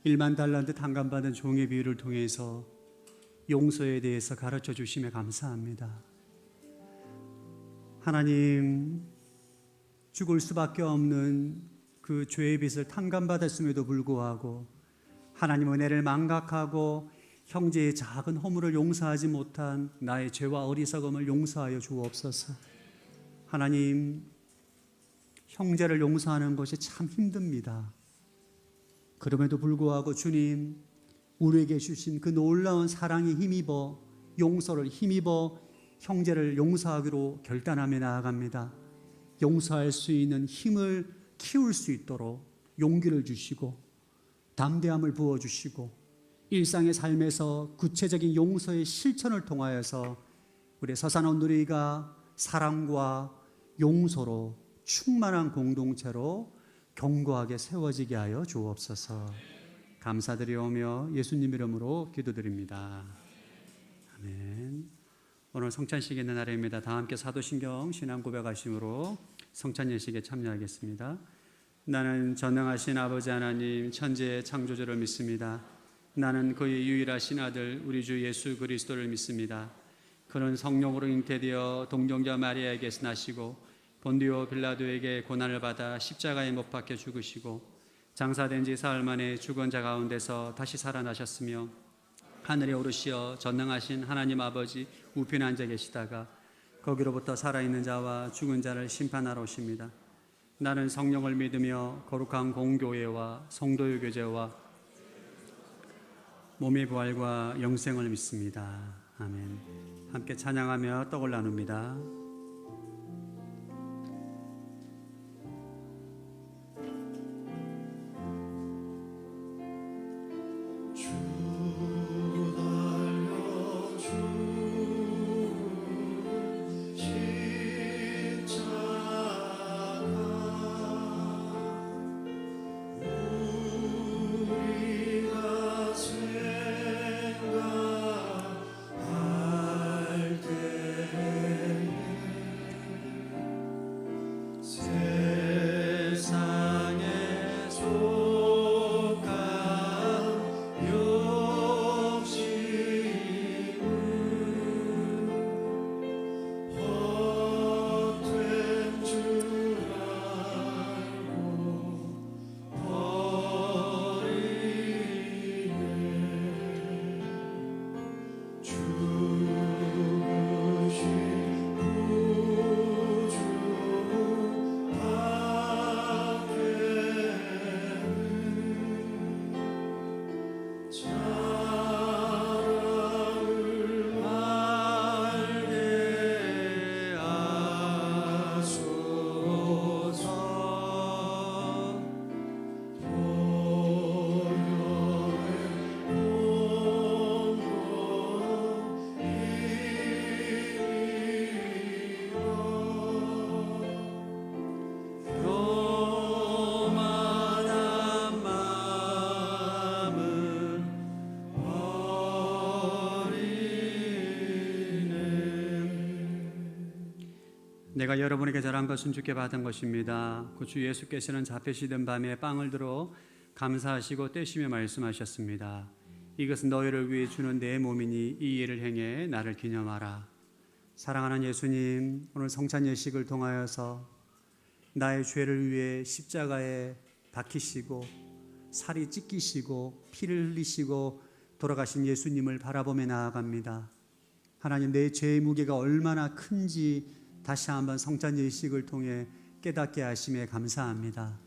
1만 달란트 탕감받은 종의 비유를 통해서 용서에 대해서 가르쳐 주심에 감사합니다. 하나님, 죽을 수밖에 없는 그 죄의 빚을 탕감받았음에도 불구하고 하나님 은혜를 망각하고 형제의 작은 허물을 용서하지 못한 나의 죄와 어리석음을 용서하여 주옵소서. 하나님, 형제를 용서하는 것이 참 힘듭니다. 그럼에도 불구하고 주님, 우리에게 주신 그 놀라운 사랑에 힘입어, 용서를 힘입어 형제를 용서하기로 결단하며 나아갑니다. 용서할 수 있는 힘을 키울 수 있도록 용기를 주시고 담대함을 부어주시고 일상의 삶에서 구체적인 용서의 실천을 통하여서 우리 서산원누리가 사랑과 용서로 충만한 공동체로 견고하게 세워지게 하여 주옵소서. 감사드리오며 예수님 이름으로 기도드립니다. 아멘. 오늘 성찬식이 있는 날입니다. 다 함께 사도신경 신앙 고백하심으로 성찬 예식에 참여하겠습니다. 나는 전능하신 아버지 하나님 천지의 창조주를 믿습니다. 나는 그의 유일하신 아들 우리 주 예수 그리스도를 믿습니다. 그는 성령으로 잉태되어 동정자 마리아에게서 나시고 본디오 빌라도에게 고난을 받아 십자가에 못 박혀 죽으시고 장사된 지 사흘 만에 죽은 자 가운데서 다시 살아나셨으며 하늘에 오르시어 전능하신 하나님 아버지 우편에 앉아 계시다가 거기로부터 살아있는 자와 죽은 자를 심판하러 오십니다. 나는 성령을 믿으며 거룩한 공교회와 성도의 교제와 몸의 부활과 영생을 믿습니다. 아멘. 함께 찬양하며 떡을 나눕니다. 내가 여러분에게 전한 것은 주께 받은 것입니다. 그 주 예수께서는 잡히시던 밤에 빵을 들어 감사하시고 떼시며 말씀하셨습니다. 이것은 너희를 위해 주는 내 몸이니 이 일을 행해 나를 기념하라. 사랑하는 예수님, 오늘 성찬 예식을 통하여서 나의 죄를 위해 십자가에 박히시고 살이 찢기시고 피를 흘리시고 돌아가신 예수님을 바라보며 나아갑니다. 하나님, 내 죄의 무게가 얼마나 큰지 다시 한번 성찬 예식을 통해 깨닫게 하심에 감사합니다.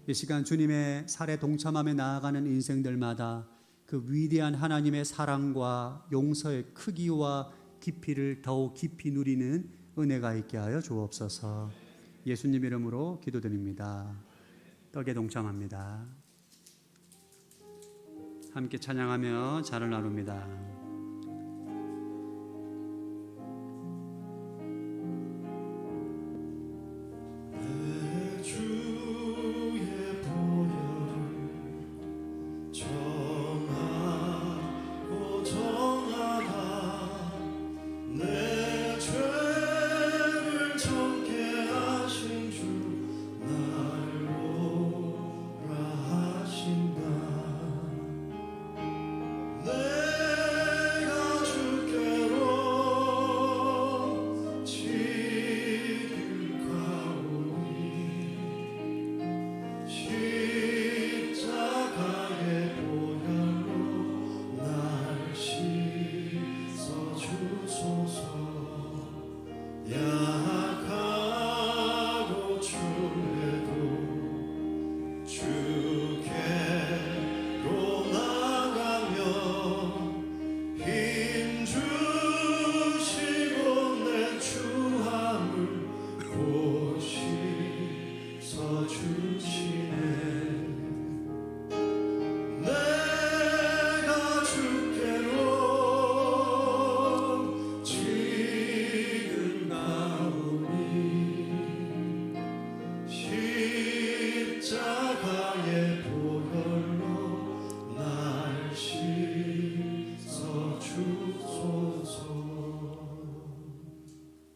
이 시간 주님의 살에 동참하며 나아가는 인생들마다 그 위대한 하나님의 사랑과 용서의 크기와 깊이를 더욱 깊이 누리는 은혜가 있게 하여 주옵소서. 예수님 이름으로 기도드립니다. 떡에 동참합니다. 함께 찬양하며 잔을 나눕니다.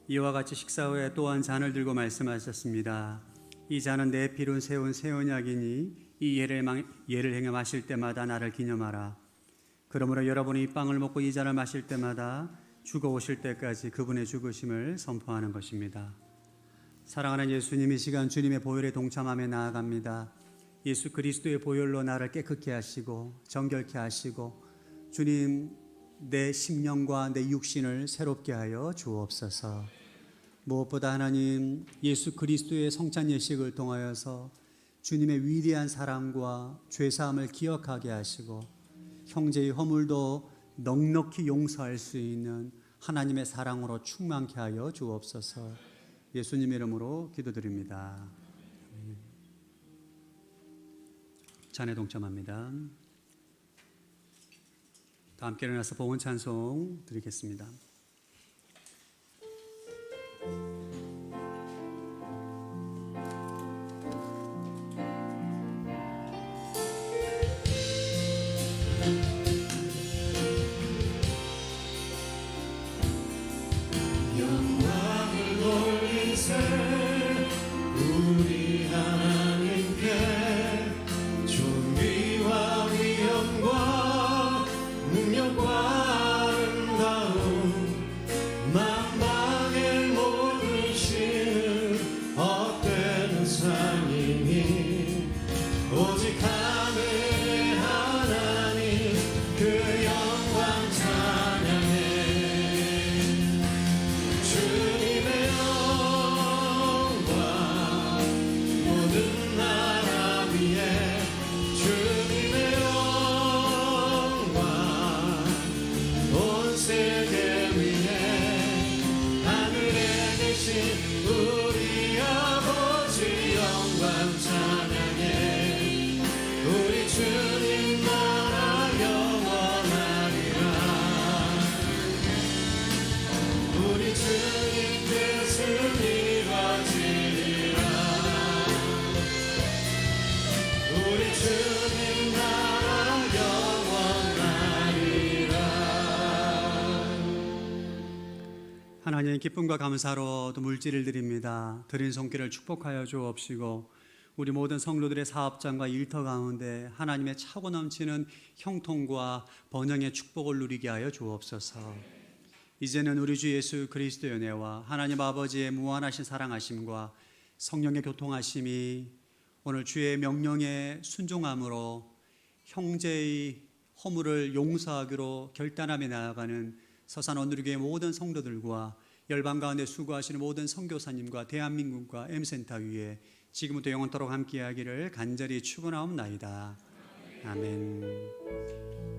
이와 같이 식사 후에 또한 잔을 들고 말씀하셨습니다. 이 잔은 내 피로 세운 새 언약이니 이 예를 행해 마실 때마다 나를 기념하라. 그러므로 여러분이 이 빵을 먹고 이 잔을 마실 때마다 주가 오실 때까지 그분의 죽으심을 선포하는 것입니다. 사랑하는 예수님, 이 시간 주님의 보혈에 동참하며 나아갑니다. 예수 그리스도의 보혈로 나를 깨끗게 하시고 정결케 하시고 주님, 내 심령과 내 육신을 새롭게 하여 주옵소서. 무엇보다 하나님, 예수 그리스도의 성찬 예식을 통하여서 주님의 위대한 사랑과 죄사함을 기억하게 하시고 형제의 허물도 넉넉히 용서할 수 있는 하나님의 사랑으로 충만케 하여 주옵소서. 예수님 이름으로 기도드립니다. 잔에 동참합니다. 다 함께 일어나서 봉헌 찬송 드리겠습니다. 영광을 돌리세 우리 하나님께 존귀와 위엄과 능력과 아름다움 하나님 기쁨과 감사로 또 물질을 드립니다. 드린 손길을 축복하여 주옵시고 우리 모든 성도들의 사업장과 일터 가운데 하나님의 차고 넘치는 형통과 번영의 축복을 누리게 하여 주옵소서. 이제는 우리 주 예수 그리스도의 은혜와 하나님 아버지의 무한하신 사랑하심과 성령의 교통하심이 오늘 주의 명령에 순종함으로 형제의 허물을 용서하기로 결단하며 나아가는 서산 원누리교회 모든 성도들과 열방 가운데 수고하시는 모든 선교사님과 대한민국과 M센터 위에 지금부터 영원토록 함께하기를 간절히 축원하옵나이다. 아멘.